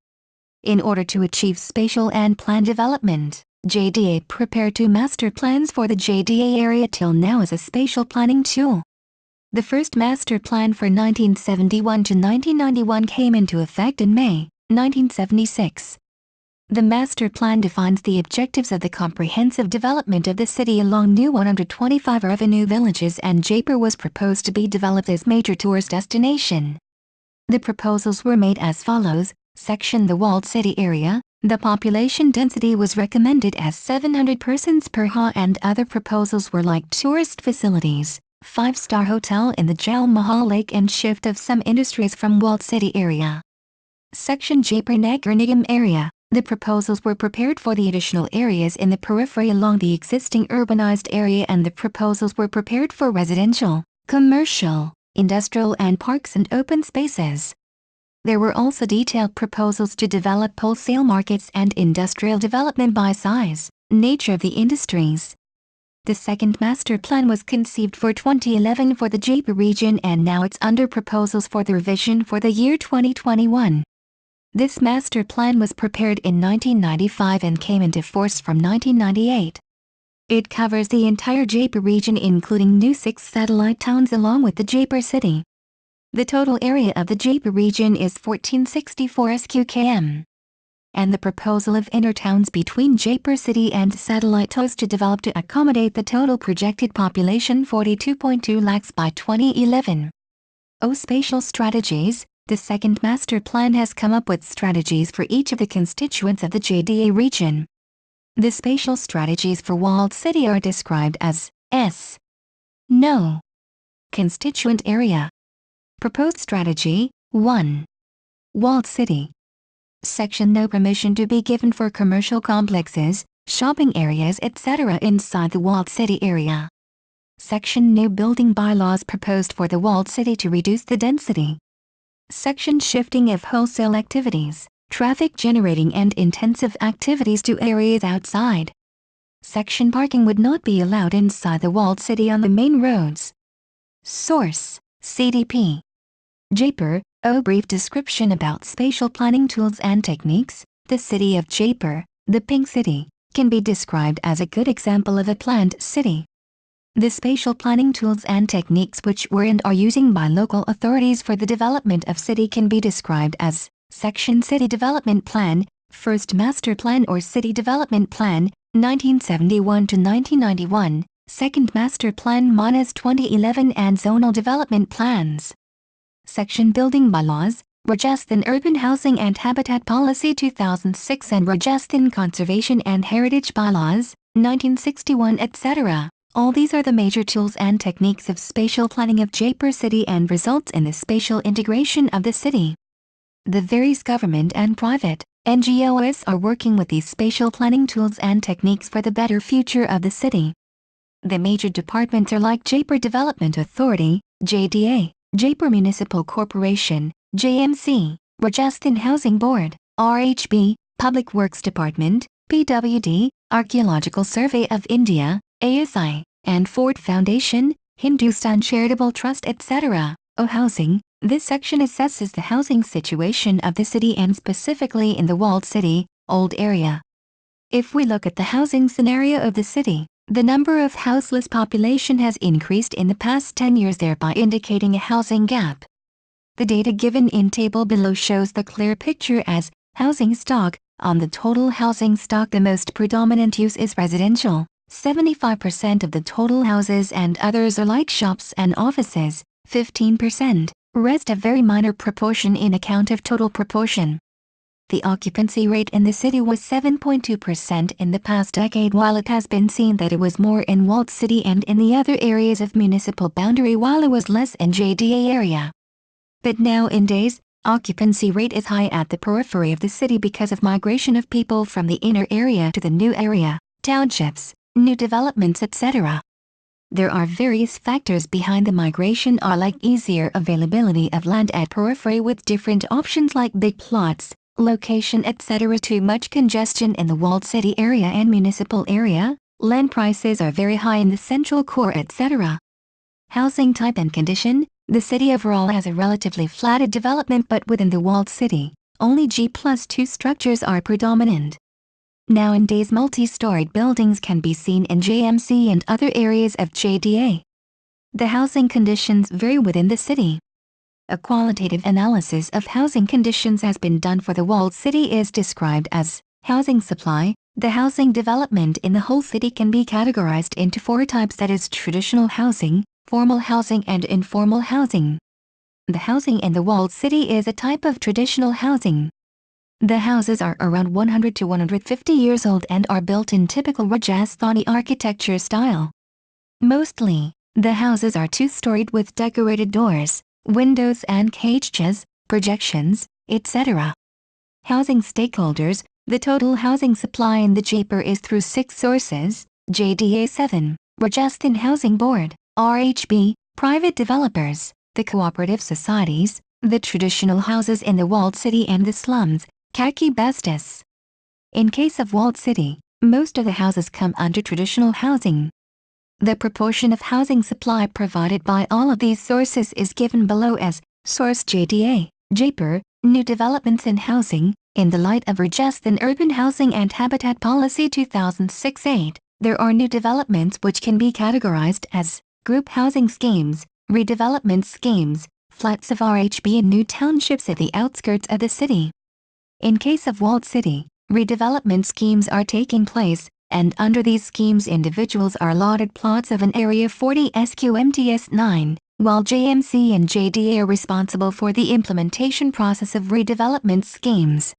S1: In order to achieve spatial and plan development, JDA prepared 2 master plans for the JDA area till now as a spatial planning tool. The first master plan for 1971 to 1991 came into effect in May 1976. The master plan defines the objectives of the comprehensive development of the city along new 125 revenue villages, and Jaipur was proposed to be developed as major tourist destination. The proposals were made as follows. Section: the walled city area. The population density was recommended as 700 persons per ha, and other proposals were like tourist facilities, 5-star hotel in the Jal Mahal Lake, and shift of some industries from walled city area. Section: Jaipur Nagar Nigam area. The proposals were prepared for the additional areas in the periphery along the existing urbanized area, and the proposals were prepared for residential, commercial, industrial, and parks and open spaces. There were also detailed proposals to develop wholesale markets and industrial development by size, nature of the industries. The second master plan was conceived for 2011 for the Jaipur region, and now it's under proposals for the revision for the year 2021. This master plan was prepared in 1995 and came into force from 1998. It covers the entire Jaipur region including new 6 satellite towns along with the Jaipur city. The total area of the Jaipur region is 1464 sq.km. And the proposal of inner towns between Jaipur city and satellite towns to develop to accommodate the total projected population 42.2 lakhs by 2011. Spatial strategies. The second master plan has come up with strategies for each of the constituents of the JDA region. The spatial strategies for walled city are described as S. No. Constituent area. Proposed strategy 1. Walled city. Section No permission to be given for commercial complexes, shopping areas etc. inside the walled city area. Section New building bylaws proposed for the walled city to reduce the density. Section Shifting of wholesale activities, traffic generating and intensive activities to areas outside. Section Parking would not be allowed inside the walled city on the main roads. Source: CDP. Jaipur. Brief description about spatial planning tools and techniques. The city of Jaipur, the Pink City, can be described as a good example of a planned city. The spatial planning tools and techniques which were and are using by local authorities for the development of city can be described as Section City Development Plan, First Master Plan or City Development Plan, 1971 to 1991, Second Master Plan minus 2011 and Zonal Development Plans. Section Building Bylaws, Rajasthan Urban Housing and Habitat Policy 2006 and Rajasthan Conservation and Heritage Bylaws, 1961 etc. All these are the major tools and techniques of spatial planning of Jaipur city and results in the spatial integration of the city. The various government and private NGOs are working with these spatial planning tools and techniques for the better future of the city. The major departments are like Jaipur Development Authority, JDA, Jaipur Municipal Corporation, JMC, Rajasthan Housing Board, RHB, Public Works Department, PWD, Archaeological Survey of India, ASI, and Ford Foundation, Hindustan Charitable Trust etc. Housing. This section assesses the housing situation of the city and specifically in the walled city, old area. If we look at the housing scenario of the city, the number of houseless population has increased in the past 10 years, thereby indicating a housing gap. The data given in table below shows the clear picture as housing stock. On the total housing stock, the most predominant use is residential. 75% of the total houses and others are like shops and offices, 15%, rest a very minor proportion in account of total proportion. The occupancy rate in the city was 7.2% in the past decade, while it has been seen that it was more in walled city and in the other areas of municipal boundary while it was less in JDA area. But nowadays, occupancy rate is high at the periphery of the city because of migration of people from the inner area to the new area, townships, new developments etc. There are various factors behind the migration are like easier availability of land at periphery with different options like big plots, location etc. Too much congestion in the walled city area and municipal area, land prices are very high in the central core etc. Housing type and condition. The city overall has a relatively flatted development, but within the walled city, only G+2 structures are predominant. Nowadays multi-storied buildings can be seen in JMC and other areas of JDA. The housing conditions vary within the city. A qualitative analysis of housing conditions has been done for the walled city is described as housing supply. The housing development in the whole city can be categorized into 4 types, that is traditional housing, formal housing and informal housing. The housing in the walled city is a type of traditional housing. The houses are around 100 to 150 years old and are built in typical Rajasthani architecture style. Mostly, the houses are 2-storied with decorated doors, windows and cages, projections, etc. Housing stakeholders. The total housing supply in the Jaipur is through 6 sources, JDA 7, Rajasthan Housing Board, RHB, private developers, the cooperative societies, the traditional houses in the walled city and the slums, khaki bastis. In case of walled city, most of the houses come under traditional housing. The proportion of housing supply provided by all of these sources is given below as source JDA, Jaipur, new developments in housing, in the light of Rajasthan Urban Housing and Habitat Policy 2006-8, There are new developments which can be categorized as group housing schemes, redevelopment schemes, flats of RHB and new townships at the outskirts of the city. In case of walled city, redevelopment schemes are taking place, and under these schemes individuals are allotted plots of an area 40 SQMTS9, while JMC and JDA are responsible for the implementation process of redevelopment schemes.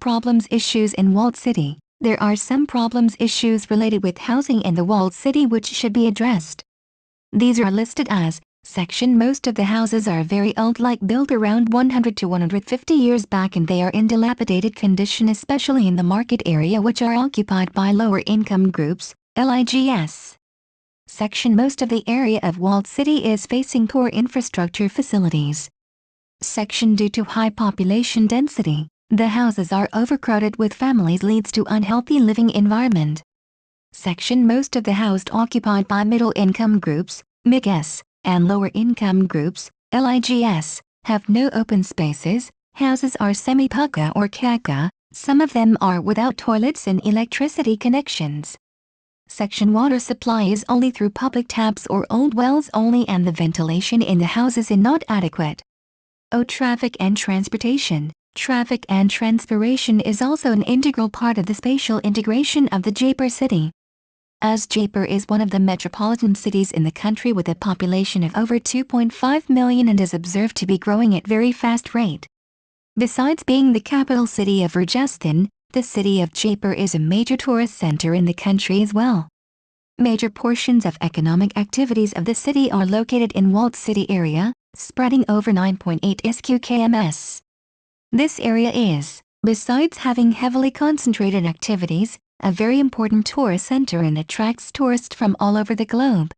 S1: Problems issues in walled city. There are some problems issues related with housing in the walled city which should be addressed. These are listed as section. Most of the houses are very old, like built around 100 to 150 years back, and they are in dilapidated condition, especially in the market area, which are occupied by lower income groups, LIGS. Section. Most of the area of walled city is facing poor infrastructure facilities. Section. Due to high population density, the houses are overcrowded with families, leads to unhealthy living environment. Section. Most of the houses occupied by middle income groups, MIGS, and lower income groups, LIGS, have no open spaces. Houses are semi-pucca or caca, some of them are without toilets and electricity connections. Section. Water supply is only through public taps or old wells only, and the ventilation in the houses is not adequate. Traffic and transportation. Traffic and transportation is also an integral part of the spatial integration of the Jaipur city. As Jaipur is one of the metropolitan cities in the country with a population of over 2.5 million and is observed to be growing at very fast rate. Besides being the capital city of Rajasthan, the city of Jaipur is a major tourist center in the country as well. Major portions of economic activities of the city are located in walled city area, spreading over 9.8 sq.km. This area is, besides having heavily concentrated activities, a very important tourist center and attracts tourists from all over the globe.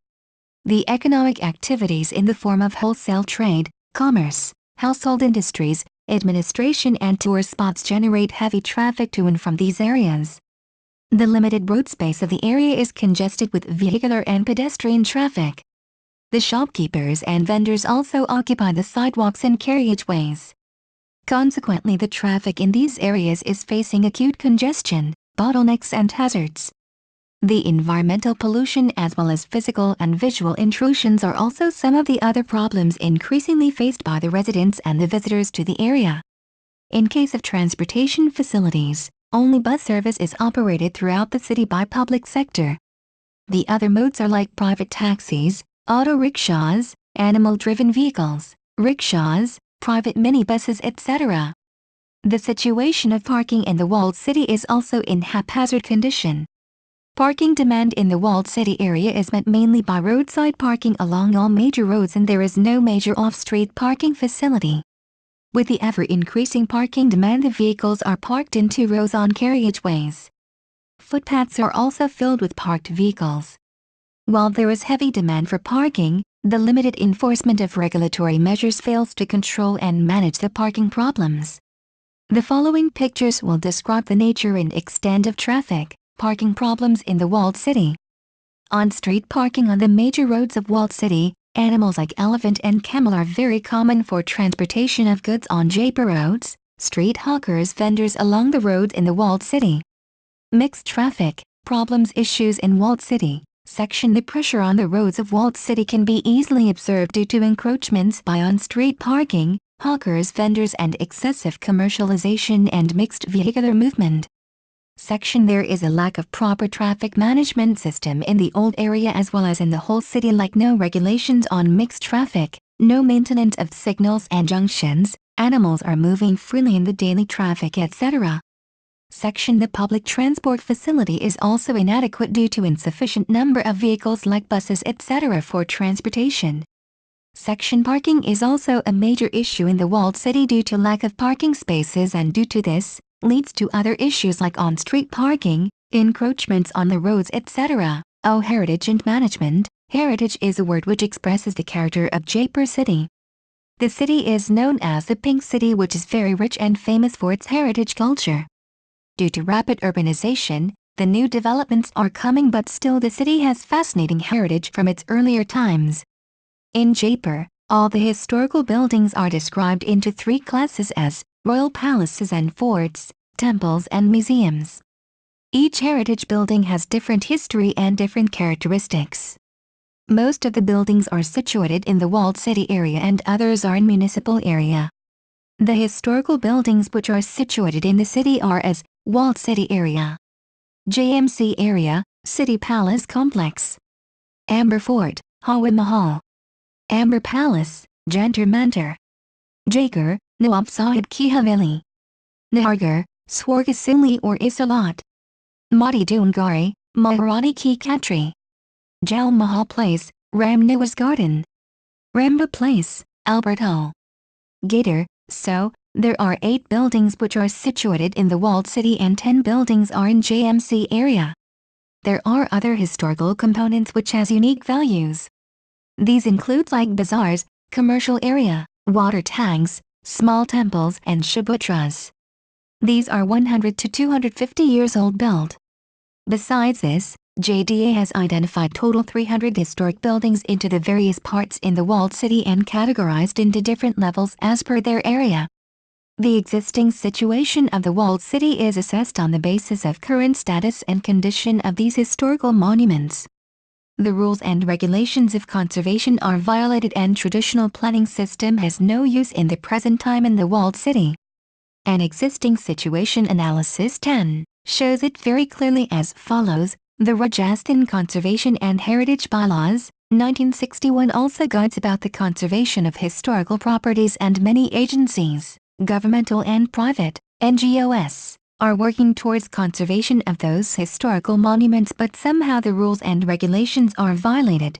S1: The economic activities in the form of wholesale trade, commerce, household industries, administration and tourist spots generate heavy traffic to and from these areas. The limited road space of the area is congested with vehicular and pedestrian traffic. The shopkeepers and vendors also occupy the sidewalks and carriageways. Consequently, the traffic in these areas is facing acute congestion, bottlenecks and hazards. The environmental pollution as well as physical and visual intrusions are also some of the other problems increasingly faced by the residents and the visitors to the area. In case of transportation facilities, only bus service is operated throughout the city by public sector. The other modes are like private taxis, auto rickshaws, animal-driven vehicles, rickshaws, private minibuses, etc. The situation of parking in the walled city is also in haphazard condition. Parking demand in the walled city area is met mainly by roadside parking along all major roads, and there is no major off-street parking facility. With the ever-increasing parking demand, the vehicles are parked in 2 rows on carriageways. Footpaths are also filled with parked vehicles. While there is heavy demand for parking, the limited enforcement of regulatory measures fails to control and manage the parking problems. The following pictures will describe the nature and extent of traffic, parking problems in the walled city. On-street parking on the major roads of walled city, animals like elephant and camel are very common for transportation of goods on Jaipur roads. Street hawkers, vendors along the roads in the walled city. Mixed traffic, problems issues in walled city. Section. The pressure on the roads of walled city can be easily observed due to encroachments by on-street parking, hawkers, vendors and excessive commercialization and mixed vehicular movement. Section. There is a lack of proper traffic management system in the old area as well as in the whole city, like no regulations on mixed traffic, no maintenance of signals and junctions, animals are moving freely in the daily traffic, etc. Section. The public transport facility is also inadequate due to insufficient number of vehicles like buses, etc. for transportation. Section. Parking is also a major issue in the walled city due to lack of parking spaces, and due to this, leads to other issues like on-street parking, encroachments on the roads, etc. Heritage and management. Heritage is a word which expresses the character of Jaipur city. The city is known as the Pink City, which is very rich and famous for its heritage culture. Due to rapid urbanization, the new developments are coming, but still the city has fascinating heritage from its earlier times. In Jaipur, all the historical buildings are described into 3 classes as royal palaces and forts, temples and museums. Each heritage building has different history and different characteristics. Most of the buildings are situated in the walled city area and others are in municipal area. The historical buildings which are situated in the city are as walled city area, JMC area, City Palace Complex, Amber Fort, Hawa Mahal, Amber Palace, Jantar Mantar, Jagar, Nawab Sahib Ki Haveli, Nahargarh, Swargasili or Isalat, Mati Dungari, Maharani Ki Khatri, Jal Mahal Place, Ram Nawaz Garden, Ramba Place, Albert Hall, Gator. So, there are 8 buildings which are situated in the walled city and 10 buildings are in JMC area. There are other historical components which has unique values. These include like bazaars, commercial area, water tanks, small temples and chabutras. These are 100 to 250 years old built. Besides this, JDA has identified total 300 historic buildings into the various parts in the walled city and categorized into different levels as per their area. The existing situation of the walled city is assessed on the basis of current status and condition of these historical monuments. The rules and regulations of conservation are violated and traditional planning system has no use in the present time in the walled city. An existing situation analysis 10 shows it very clearly as follows. The Rajasthan Conservation and Heritage Bylaws, 1961 also guides about the conservation of historical properties and many agencies, governmental and private, NGOs, are working towards conservation of those historical monuments but somehow the rules and regulations are violated.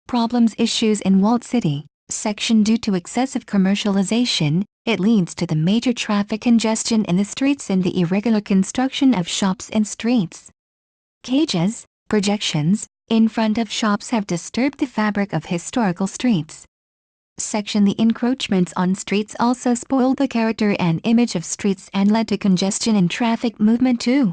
S1: Problems issues in walled city, section due to excessive commercialization, it leads to the major traffic congestion in the streets and the irregular construction of shops and streets. Cages, projections, in front of shops have disturbed the fabric of historical streets. Section the encroachments on streets also spoiled the character and image of streets and led to congestion in traffic movement too.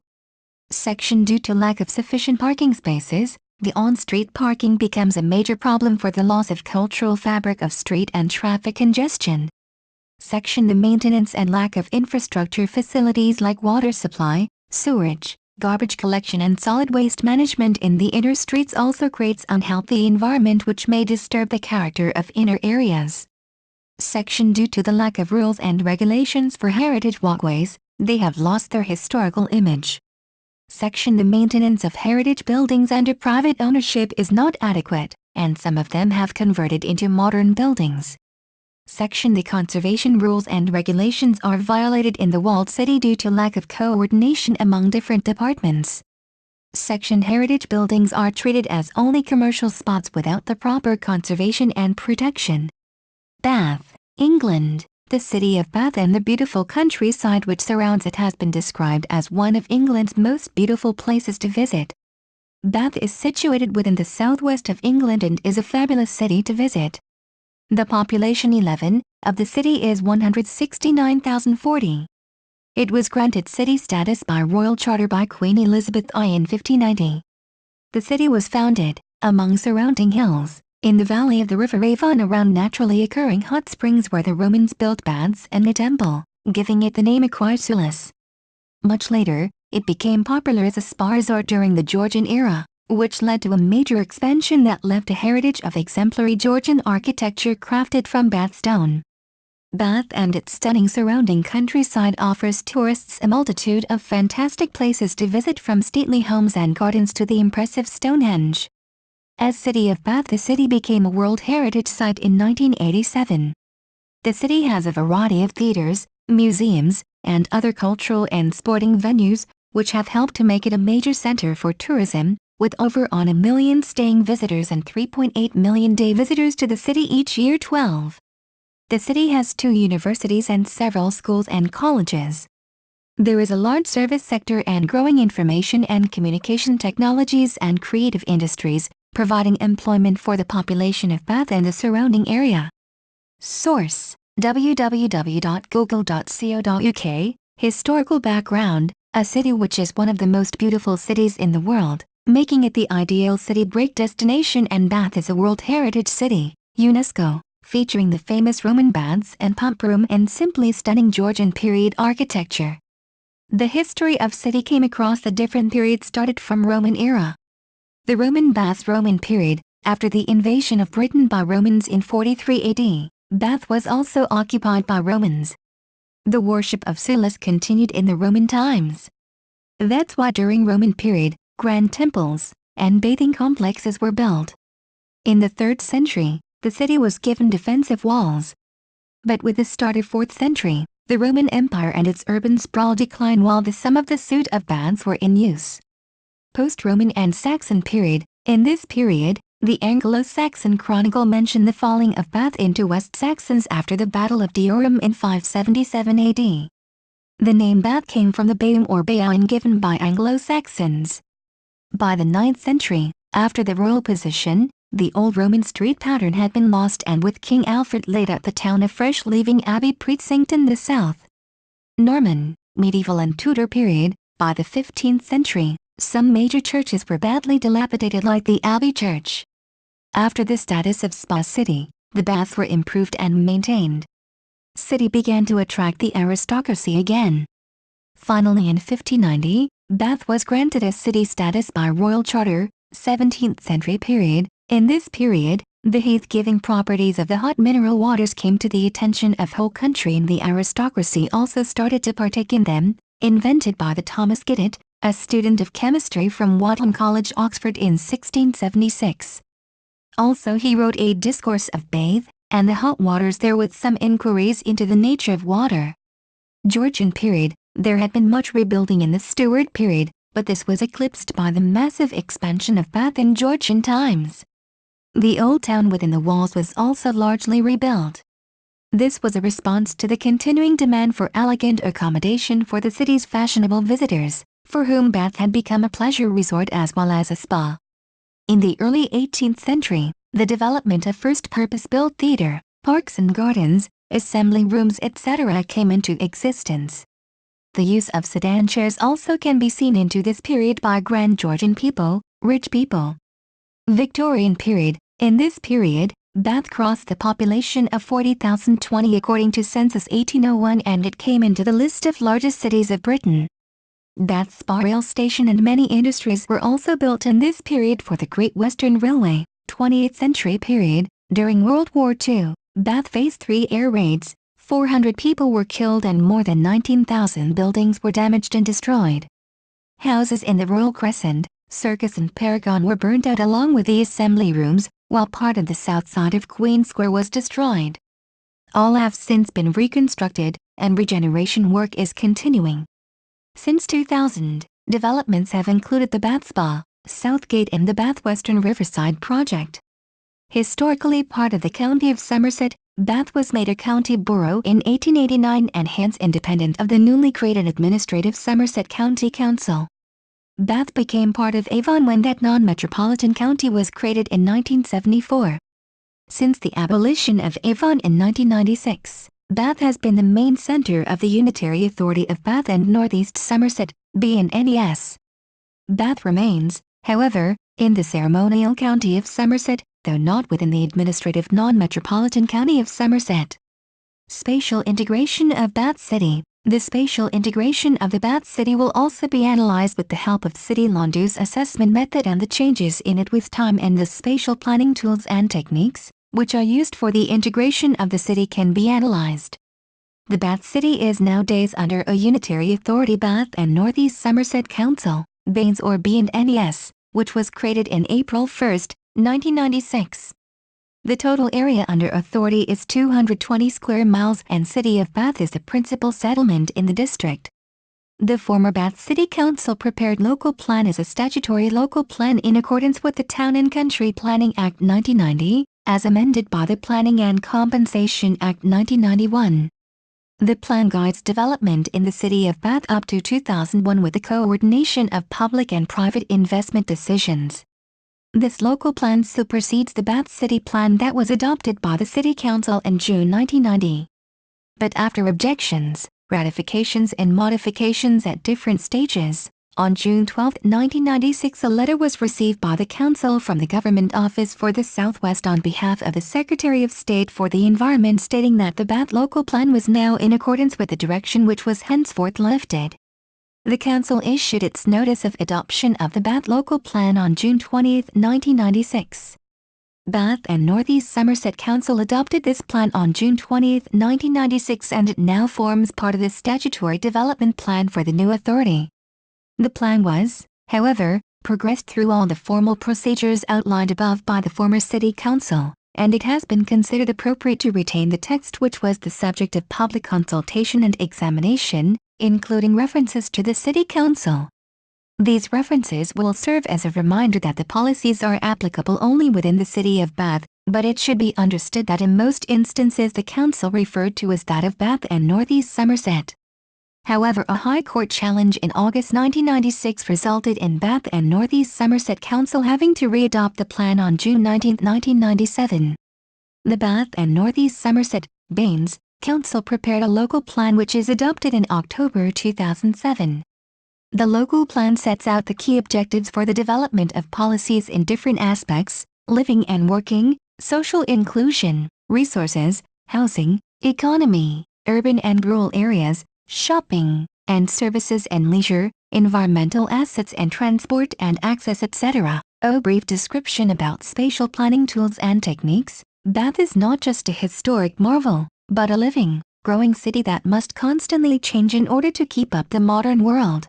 S1: Section due to lack of sufficient parking spaces, the on-street parking becomes a major problem for the loss of cultural fabric of street and traffic congestion. Section the maintenance and lack of infrastructure facilities like water supply, sewerage, garbage collection and solid waste management in the inner streets also creates unhealthy environment which may disturb the character of inner areas. Section due to the lack of rules and regulations for heritage walkways, they have lost their historical image. Section the maintenance of heritage buildings under private ownership is not adequate, and some of them have converted into modern buildings. Section the conservation rules and regulations are violated in the walled city due to lack of coordination among different departments. Section heritage buildings are treated as only commercial spots without the proper conservation and protection. Bath, England. The city of Bath and the beautiful countryside which surrounds it has been described as one of England's most beautiful places to visit. Bath is situated within the southwest of England and is a fabulous city to visit. The population 11 of the city is 169,040. It was granted city status by royal charter by Queen Elizabeth I in 1590. The city was founded, among surrounding hills, in the valley of the river Avon around naturally occurring hot springs where the Romans built baths and a temple, giving it the name Aquae. Much later, it became popular as a spa resort during the Georgian era, which led to a major expansion that left a heritage of exemplary Georgian architecture crafted from Bath stone. Bath and its stunning surrounding countryside offers tourists a multitude of fantastic places to visit from stately homes and gardens to the impressive Stonehenge. As City of Bath, the city became a World Heritage Site in 1987. The city has a variety of theaters, museums, and other cultural and sporting venues, which have helped to make it a major center for tourism, with over 1 million staying visitors and 3.8 million day visitors to the city each year. 12. The city has 2 universities and several schools and colleges. There is a large service sector and growing information and communication technologies and creative industries, providing employment for the population of Bath and the surrounding area. Source: www.google.co.uk. Historical background: a city which is one of the most beautiful cities in the world, making it the ideal city break destination, and Bath is a World Heritage City, UNESCO, featuring the famous Roman baths and pump room and simply stunning Georgian period architecture. The history of city came across the different periods started from Roman era. The Roman Baths Roman period, after the invasion of Britain by Romans in 43 AD, Bath was also occupied by Romans. The worship of Sullus continued in the Roman times. That's why during Roman period, grand temples and bathing complexes were built. In the 3rd century, the city was given defensive walls. But with the start of 4th century, the Roman Empire and its urban sprawl declined while some of the suit of baths were in use. Post-Roman and Saxon period. In this period, the Anglo-Saxon Chronicle mentioned the falling of Bath into West Saxons after the Battle of Diorum in 577 AD. The name Bath came from the Baum or Baoin given by Anglo-Saxons. By the 9th century, after the royal position, the old Roman street pattern had been lost, and with King Alfred laid out the town afresh, leaving Abbey precincts in the south. Norman, medieval and Tudor period. By the 15th century, some major churches were badly dilapidated like the Abbey Church. After the status of spa city, the baths were improved and maintained. City began to attract the aristocracy again. Finally in 1590, Bath was granted a city status by royal charter, 17th century period. In this period, the heath-giving properties of the hot mineral waters came to the attention of whole country, and the aristocracy also started to partake in them, invented by the Thomas Gittert, a student of chemistry from Wadham College, Oxford in 1676. Also he wrote a discourse of Bath, and the hot waters there, with some inquiries into the nature of water. Georgian period. There had been much rebuilding in the Stuart period, but this was eclipsed by the massive expansion of Bath in Georgian times. The old town within the walls was also largely rebuilt. This was a response to the continuing demand for elegant accommodation for the city's fashionable visitors, for whom Bath had become a pleasure resort as well as a spa. In the early 18th century, the development of first purpose-built theatre, parks and gardens, assembly rooms etc. came into existence. The use of sedan chairs also can be seen into this period by Grand Georgian people, rich people. Victorian period. In this period, Bath crossed the population of 40,020 according to census 1801, and it came into the list of largest cities of Britain. Bath's spa rail station and many industries were also built in this period for the Great Western Railway, 20th century period. During World War II, Bath faced 3 air raids, 400 people were killed and more than 19,000 buildings were damaged and destroyed. Houses in the Royal Crescent, Circus and Paragon were burnt out along with the assembly rooms, while part of the south side of Queen Square was destroyed. All have since been reconstructed, and regeneration work is continuing. Since 2000, developments have included the Bath Spa, Southgate and the Bath Western Riverside project. Historically part of the County of Somerset, Bath was made a county borough in 1889 and hence independent of the newly created administrative Somerset County Council. Bath became part of Avon when that non-metropolitan county was created in 1974. Since the abolition of Avon in 1996, Bath has been the main center of the Unitary Authority of Bath and North East Somerset, BNNES. Bath remains, however, in the ceremonial county of Somerset, though not within the administrative non-metropolitan county of Somerset. Spatial integration of Bath City. The spatial integration of the Bath City will also be analyzed with the help of City Land's assessment method and the changes in it with time, and the spatial planning tools and techniques, which are used for the integration of the city, can be analyzed. The Bath City is nowadays under a Unitary Authority Bath and North East Somerset Council, BANES or BNNES, which was created in April 1, 1996. The total area under authority is 220 square miles, and City of Bath is the principal settlement in the district. The former Bath City Council prepared local plan as a statutory local plan in accordance with the Town and Country Planning Act 1990, as amended by the Planning and Compensation Act 1991. The plan guides development in the City of Bath up to 2001 with the coordination of public and private investment decisions. This local plan supersedes the Bath City Plan that was adopted by the City Council in June 1990. But after objections, ratifications and modifications at different stages, on June 12, 1996 a letter was received by the Council from the Government Office for the Southwest on behalf of the Secretary of State for the Environment stating that the Bath local plan was now in accordance with the direction, which was henceforth lifted. The Council issued its Notice of Adoption of the Bath Local Plan on June 20, 1996. Bath and Northeast Somerset Council adopted this plan on June 20, 1996, and it now forms part of the statutory development plan for the new authority. The plan was, however, progressed through all the formal procedures outlined above by the former City Council, and it has been considered appropriate to retain the text which was the subject of public consultation and examination, including references to the City Council. These references will serve as a reminder that the policies are applicable only within the City of Bath, but it should be understood that in most instances the Council referred to as that of Bath and Northeast Somerset. However, a High Court challenge in August 1996 resulted in Bath and Northeast Somerset Council having to re-adopt the plan on June 19, 1997. The Bath and Northeast Somerset, BANES, Council prepared a local plan which is adopted in October 2007. The local plan sets out the key objectives for the development of policies in different aspects: living and working, social inclusion, resources, housing, economy, urban and rural areas, shopping, and services and leisure, environmental assets and transport and access, etc. A brief description about spatial planning tools and techniques. Bath is not just a historic marvel, but a living, growing city that must constantly change in order to keep up the modern world.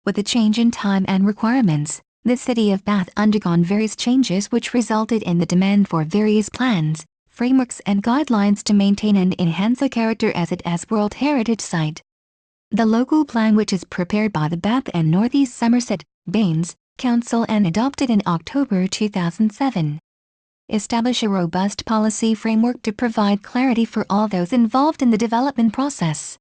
S1: With the change in time and requirements, the City of Bath undergone various changes which resulted in the demand for various plans, frameworks and guidelines to maintain and enhance the character as it as World Heritage Site. The local plan, which is prepared by the Bath and Northeast Somerset, BANES, Council and adopted in October 2007, establish a robust policy framework to provide clarity for all those involved in the development process.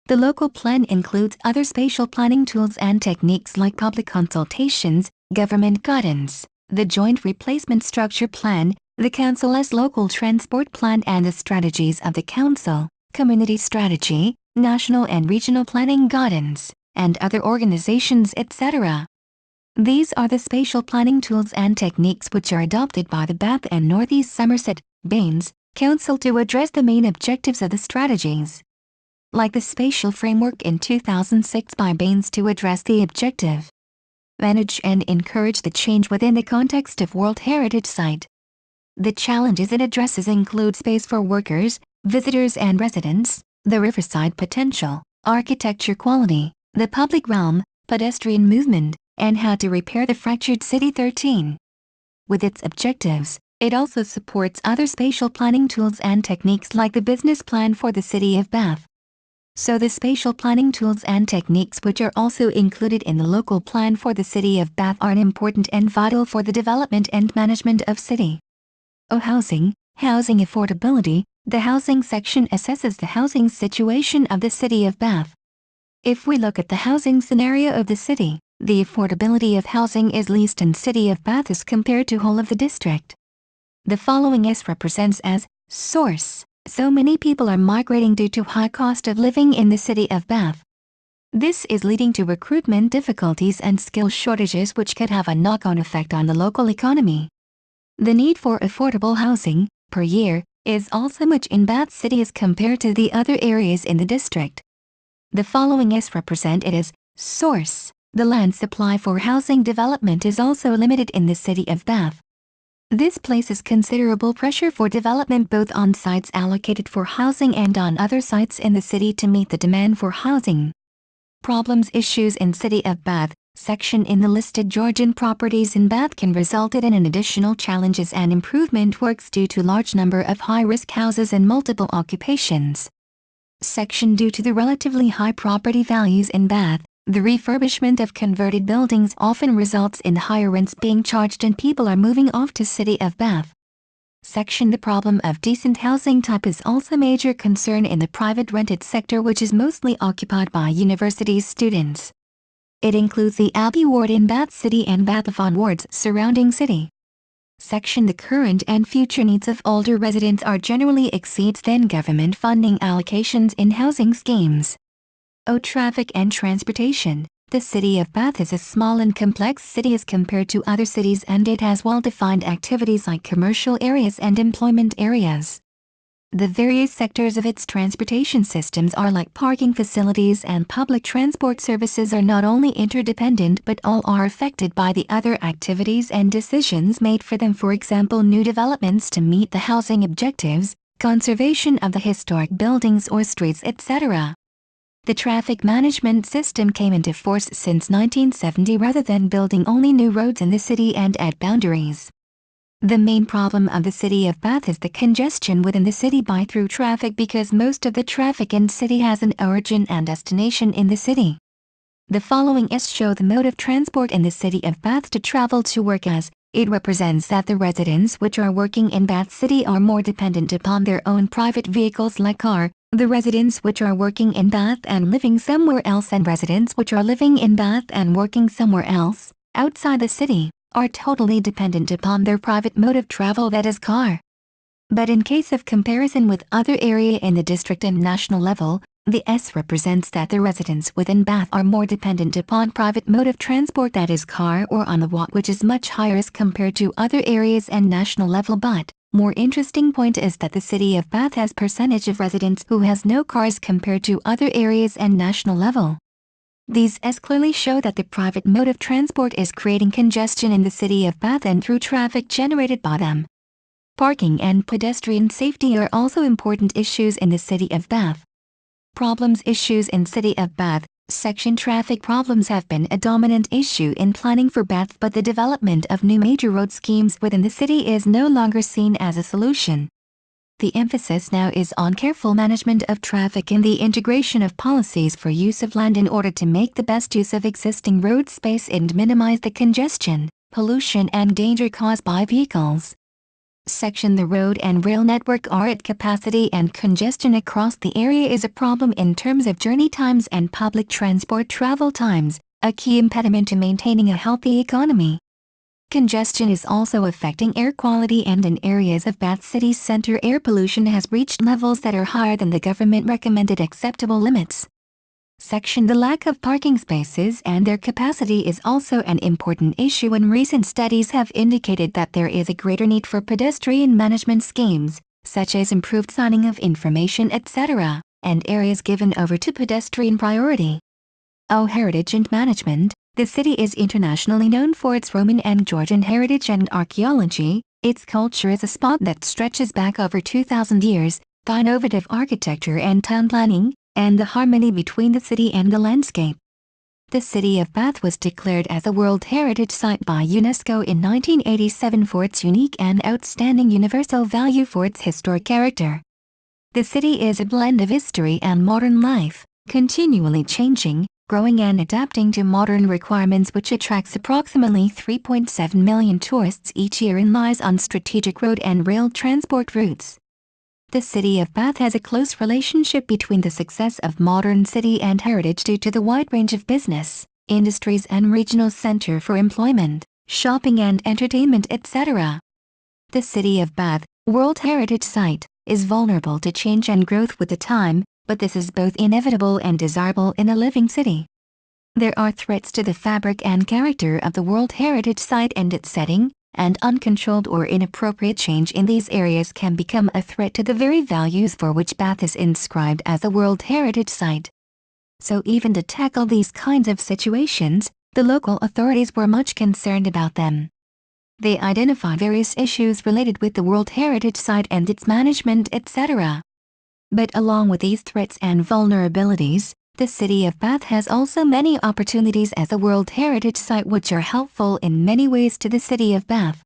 S1: The local plan includes other spatial planning tools and techniques like public consultations, government guidance, the Joint Replacement Structure Plan, the Council's local transport plan and the strategies of the Council, community strategy, national and regional planning guidance, and other organizations, etc. These are the spatial planning tools and techniques which are adopted by the Bath and Northeast Somerset, BANES, Council to address the main objectives of the strategies. Like the spatial framework in 2006 by BANES to address the objective, manage and encourage the change within the context of World Heritage Site. The challenges it addresses include space for workers, visitors and residents, the riverside potential, architecture quality, the public realm, pedestrian movement, and how to repair the fractured City 13. With its objectives, it also supports other spatial planning tools and techniques like the business plan for the City of Bath. So the spatial planning tools and techniques which are also included in the local plan for the City of Bath are important and vital for the development and management of city. Housing affordability. The housing section assesses the housing situation of the City of Bath. If we look at the housing scenario of the city, the affordability of housing is least in City of Bath as compared to whole of the district. The following S represents as source. So many people are migrating due to high cost of living in the City of Bath. This is leading to recruitment difficulties and skill shortages which could have a knock-on effect on the local economy. The need for affordable housing, per year, is also much in Bath City as compared to the other areas in the district. The following S represent it as source. The land supply for housing development is also limited in the City of Bath. This places considerable pressure for development both on sites allocated for housing and on other sites in the city to meet the demand for housing. Problems issues in City of Bath section in the listed Georgian properties in Bath can result in an additional challenges and improvement works due to large number of high-risk houses and multiple occupations. Section due to the relatively high property values in Bath, the refurbishment of converted buildings often results in higher rents being charged and people are moving off to City of Bath. Section the problem of decent housing type is also a major concern in the private rented sector which is mostly occupied by university students. It includes the Abbey Ward in Bath City and Bath-Avon wards surrounding city. Section the current and future needs of older residents are generally exceeds then government funding allocations in housing schemes. Traffic and transportation. The City of Bath is a small and complex city as compared to other cities and it has well-defined activities like commercial areas and employment areas. The various sectors of its transportation systems are like parking facilities and public transport services are not only interdependent but all are affected by the other activities and decisions made for them, for example new developments to meet the housing objectives, conservation of the historic buildings or streets, etc. The traffic management system came into force since 1970 rather than building only new roads in the city and at boundaries. The main problem of the city of Bath is the congestion within the city by through traffic because most of the traffic in the city has an origin and destination in the city. The following is show the mode of transport in the city of Bath to travel to work as. It represents that the residents which are working in Bath City are more dependent upon their own private vehicles like car. The residents which are working in Bath and living somewhere else and residents which are living in Bath and working somewhere else, outside the city, are totally dependent upon their private mode of travel, that is car. But in case of comparison with other area in the district and national level, the S represents that the residents within Bath are more dependent upon private mode of transport, that is car or on the walk, which is much higher as compared to other areas and national level. But more interesting point is that the city of Bath has percentage of residents who has no cars compared to other areas and national level. These S clearly show that the private mode of transport is creating congestion in the city of Bath and through traffic generated by them. Parking and pedestrian safety are also important issues in the city of Bath. Problems issues in city of Bath. Section traffic problems have been a dominant issue in planning for Bath, but the development of new major road schemes within the city is no longer seen as a solution. The emphasis now is on careful management of traffic and the integration of policies for use of land in order to make the best use of existing road space and minimize the congestion, pollution and danger caused by vehicles. Section the road and rail network are at capacity and congestion across the area is a problem in terms of journey times and public transport travel times, a key impediment to maintaining a healthy economy. Congestion is also affecting air quality, and in areas of Bath City Centre air pollution has reached levels that are higher than the government recommended acceptable limits. Section the lack of parking spaces and their capacity is also an important issue, and recent studies have indicated that there is a greater need for pedestrian management schemes, such as improved signing of information, etc., and areas given over to pedestrian priority. Heritage and management. The city is internationally known for its Roman and Georgian heritage and archaeology. Its culture is a spot that stretches back over 2,000 years, the innovative architecture and town planning, and the harmony between the city and the landscape. The city of Bath was declared as a World Heritage Site by UNESCO in 1987 for its unique and outstanding universal value for its historic character. The city is a blend of history and modern life, continually changing, growing and adapting to modern requirements, which attracts approximately 3.7 million tourists each year and lies on strategic road and rail transport routes. The city of Bath has a close relationship between the success of modern city and heritage due to the wide range of business, industries and regional center for employment, shopping and entertainment, etc. The city of Bath, World Heritage Site, is vulnerable to change and growth with the time, but this is both inevitable and desirable in a living city. There are threats to the fabric and character of the World Heritage Site and its setting, and uncontrolled or inappropriate change in these areas can become a threat to the very values for which Bath is inscribed as a World Heritage Site. So even to tackle these kinds of situations, the local authorities were much concerned about them. They identify various issues related with the World Heritage Site and its management, etc. But along with these threats and vulnerabilities, the city of Bath has also many opportunities as a World Heritage Site which are helpful in many ways to the city of Bath.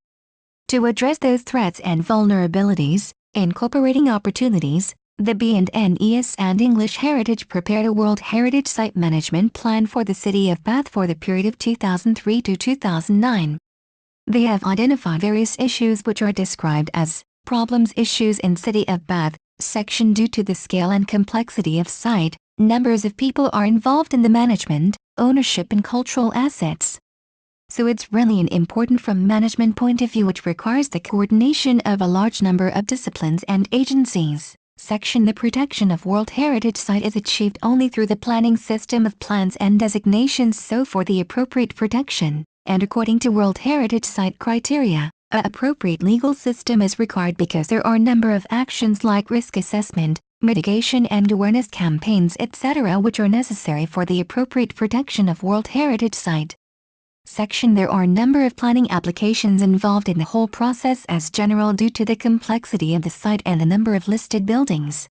S1: To address those threats and vulnerabilities, incorporating opportunities, the B&NES and English Heritage prepared a World Heritage Site Management Plan for the city of Bath for the period of 2003 to 2009. They have identified various issues which are described as problems issues in city of Bath. Section due to the scale and complexity of site, numbers of people are involved in the management, ownership and cultural assets. So it's really an important from management point of view, which requires the coordination of a large number of disciplines and agencies. Section the protection of World Heritage Site is achieved only through the planning system of plans and designations, so for the appropriate protection, and according to World Heritage Site criteria, A appropriate legal system is required because there are a number of actions like risk assessment, mitigation and awareness campaigns etc. which are necessary for the appropriate protection of World Heritage Site. Section There are a number of planning applications involved in the whole process as general due to the complexity of the site and the number of listed buildings.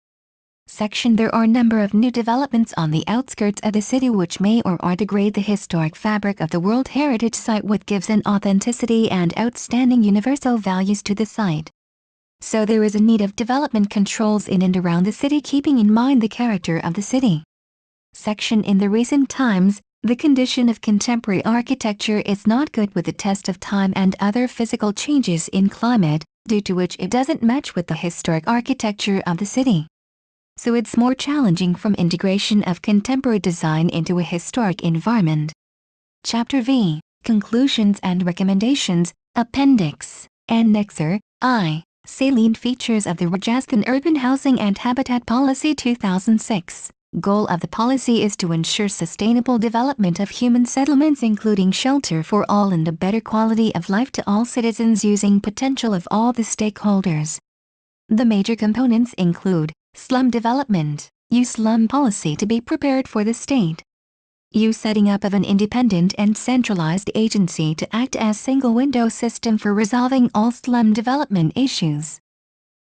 S1: Section There are a number of new developments on the outskirts of the city which may or are degrade the historic fabric of the World Heritage Site which gives an authenticity and outstanding universal values to the site. So there is a need of development controls in and around the city keeping in mind the character of the city. Section In the recent times, the condition of contemporary architecture is not good with the test of time and other physical changes in climate, due to which it doesn't match with the historic architecture of the city. So it's more challenging from integration of contemporary design into a historic environment. Chapter V, Conclusions and Recommendations, Appendix, Annexer, I, Salient Features of the Rajasthan Urban Housing and Habitat Policy 2006. Goal of the policy is to ensure sustainable development of human settlements including shelter for all and a better quality of life to all citizens using potential of all the stakeholders. The major components include slum development, slum policy to be prepared for the state. Setting up of an independent and centralized agency to act as single window system for resolving all slum development issues.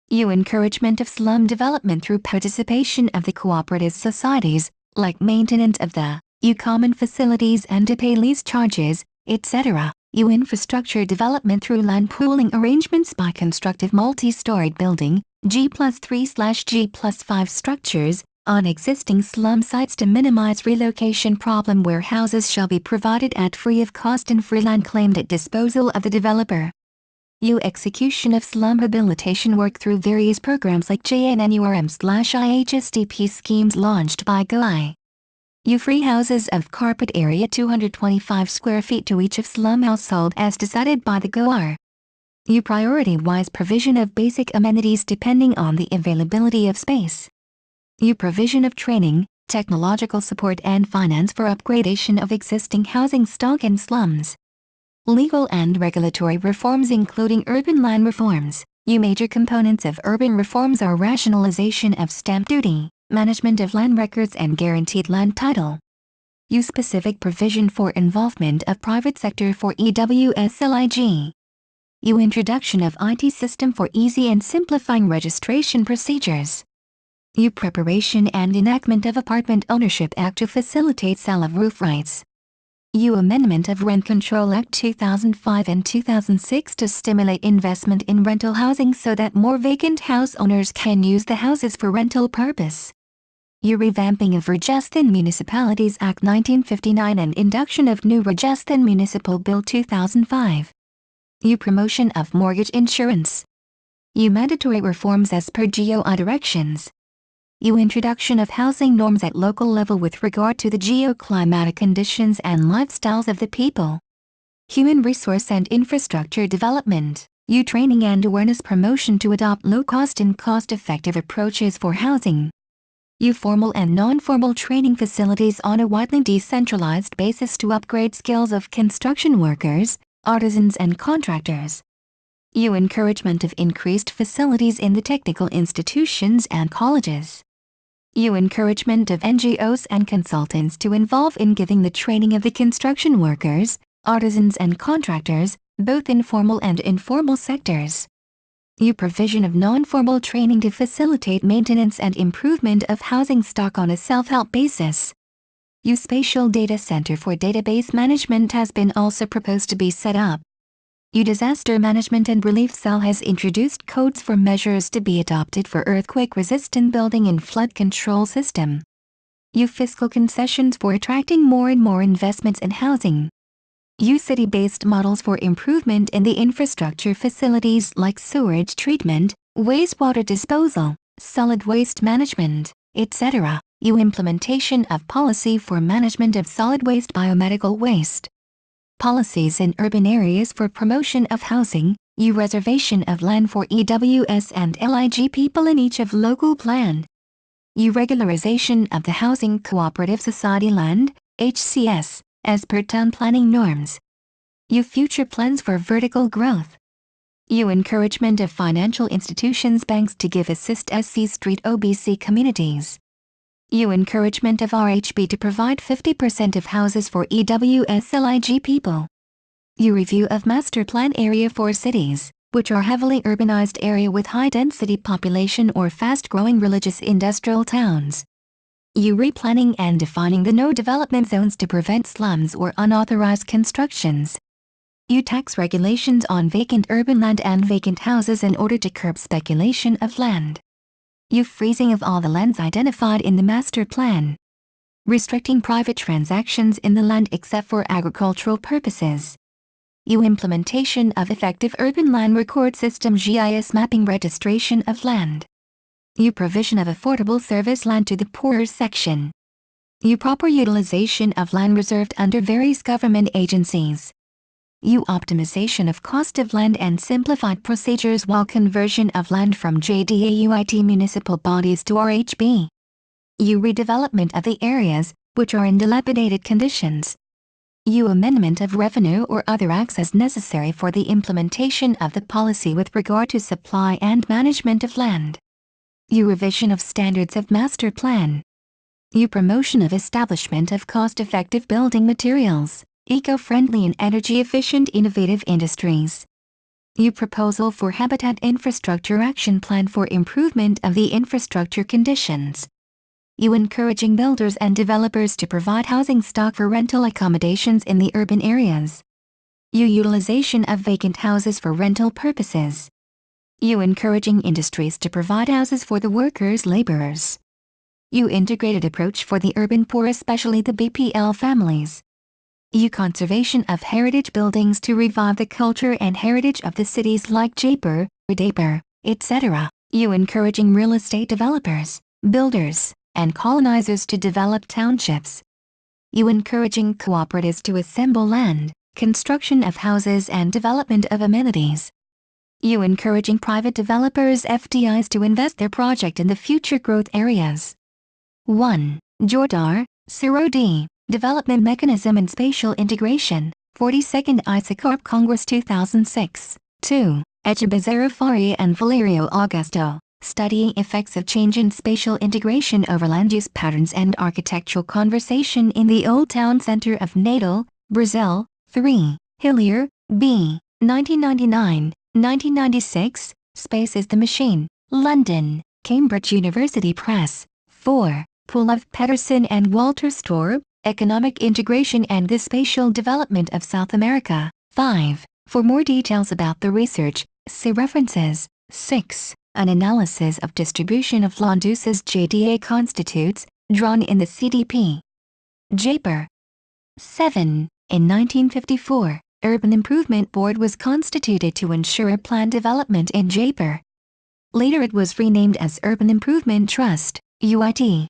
S1: Encouragement of slum development through participation of the cooperative societies, like maintenance of the common facilities and to pay lease charges, etc. Infrastructure development through land pooling arrangements by constructive multi-storied building, G+3/G+5 structures, on existing slum sites to minimize relocation problem where houses shall be provided at free of cost and free land claimed at disposal of the developer. Execution of slum rehabilitation work through various programs like A9AYTZ2Y34 schemes launched by GOI. Free houses of carpet area 225 square feet to each of slum household as decided by the GOR. Priority-wise provision of basic amenities depending on the availability of space. Provision of training, technological support and finance for upgradation of existing housing stock in slums. Legal and regulatory reforms including urban land reforms. Major components of urban reforms are rationalization of stamp duty, management of land records and guaranteed land title. Specific provision for involvement of private sector for EWSLIG. Introduction of IT system for easy and simplifying registration procedures. Preparation and enactment of Apartment Ownership Act to facilitate sale of roof rights. Amendment of Rent Control Act 2005 and 2006 to stimulate investment in rental housing so that more vacant house owners can use the houses for rental purpose. Revamping of Rajasthan Municipalities Act 1959 and induction of new Rajasthan Municipal Bill 2005. Promotion of mortgage insurance. Mandatory reforms as per GOI directions. Introduction of housing norms at local level with regard to the geoclimatic conditions and lifestyles of the people. Human resource and infrastructure development. Training and awareness promotion to adopt low-cost and cost-effective approaches for housing. Formal and non-formal training facilities on a widely decentralized basis to upgrade skills of construction workers, artisans and contractors. Encouragement of increased facilities in the technical institutions and colleges. Encouragement of NGOs and consultants to involve in giving the training of the construction workers, artisans and contractors, both in formal and informal sectors. Provision of non-formal training to facilitate maintenance and improvement of housing stock on a self-help basis. Spatial Data Center for Database Management has been also proposed to be set up. Disaster Management and Relief Cell has introduced codes for measures to be adopted for earthquake-resistant building and flood control system. Fiscal concessions for attracting more and more investments in housing. City-based models for improvement in the infrastructure facilities like sewage treatment, wastewater disposal, solid waste management, etc. Implementation of policy for management of solid waste biomedical waste. Policies in urban areas for promotion of housing, reservation of land for EWS and LIG people in each of local plan. Regularization of the Housing Cooperative Society land, HCS, as per town planning norms. Future plans for vertical growth. U. Encouragement of financial institutions banks to give assist SC Street OBC communities. U. Encouragement of RHB to provide 50% of houses for EWSLIG people. U. Review of master plan area for cities, which are heavily urbanized area with high density population or fast-growing religious industrial towns. U. Replanning and defining the no development zones to prevent slums or unauthorized constructions. U. Tax regulations on vacant urban land and vacant houses in order to curb speculation of land. U. Freezing of all the lands identified in the master plan. Restricting private transactions in the land except for agricultural purposes. U. Implementation of effective urban land record system GIS mapping registration of land. U. Provision of affordable service land to the poorer section. U. Proper utilization of land reserved under various government agencies. U. Optimization of cost of land and simplified procedures while conversion of land from JDA-UIT municipal bodies to RHB. U. Redevelopment of the areas, which are in dilapidated conditions. U. Amendment of revenue or other acts as necessary for the implementation of the policy with regard to supply and management of land. U. Revision of standards of master plan. U. Promotion of establishment of cost-effective building materials, eco-friendly and energy-efficient innovative industries. U. Proposal for Habitat Infrastructure Action Plan for improvement of the infrastructure conditions. U. Encouraging builders and developers to provide housing stock for rental accommodations in the urban areas. U. Utilization of vacant houses for rental purposes. U. Encouraging industries to provide houses for the workers' laborers. U. Integrated approach for the urban poor, especially the BPL families. U. Conservation of heritage buildings to revive the culture and heritage of the cities like Jaipur, Udaipur, etc. U. Encouraging real estate developers, builders, and colonizers to develop townships. U. Encouraging cooperatives to assemble land, construction of houses and development of amenities. U. Encouraging private developers FDIs to invest their project in the future growth areas. 1. Jordar, Ciro D. Development Mechanism and Spatial Integration, 42nd ISACORP Congress 2006. 2. Echebezzero Fari and Valerio Augusto, Studying Effects of Change in Spatial Integration over Land Use Patterns and Architectural Conversation in the Old Town Center of Natal, Brazil. 3. Hillier, B. 1999, 1996, Space is the Machine, London, Cambridge University Press. 4. Pulov Pedersen and Walter Storb, Economic Integration and the Spatial Development of South America. 5. For more details about the research, see references. 6. An analysis of distribution of land uses JDA constitutes, drawn in the CDP. Jaipur. 7. In 1954, Urban Improvement Board was constituted to ensure planned development in Jaipur. Later it was renamed as Urban Improvement Trust, UIT.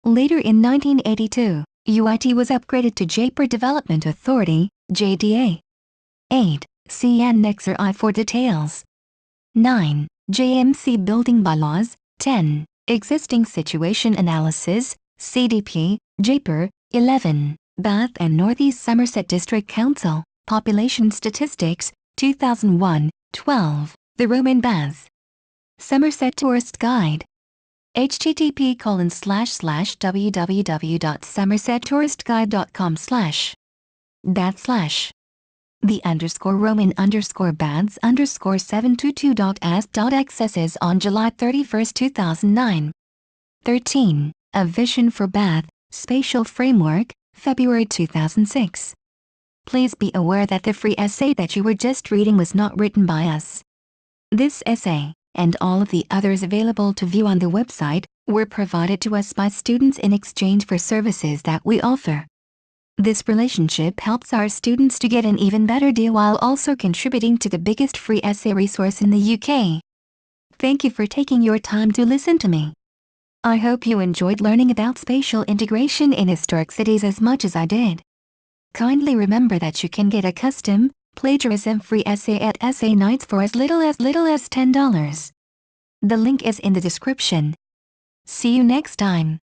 S1: Later in 1982, UIT was upgraded to Jaipur Development Authority, JDA. 8. See Annexure I for details. 9. JMC Building Bylaws. 10. Existing Situation Analysis, CDP, Jaipur. 11. Bath and Northeast Somerset District Council, Population Statistics, 2001, 12. The Roman Baths. Somerset Tourist Guide. http://www.somersettouristguide.com/. The_Roman_baths_722.ask.accesses on July 31, 2009. 13. A Vision for Bath, Spatial Framework, February 2006. Please be aware that the free essay that you were just reading was not written by us. This essay, and all of the others available to view on the website, were provided to us by students in exchange for services that we offer. This relationship helps our students to get an even better deal while also contributing to the biggest free essay resource in the UK. Thank you for taking your time to listen to me. I hope you enjoyed learning about spatial integration in historic cities as much as I did. Kindly remember that you can get a custom, plagiarism-free essay at A9AYTZ for as little as $10. The link is in the description. See you next time.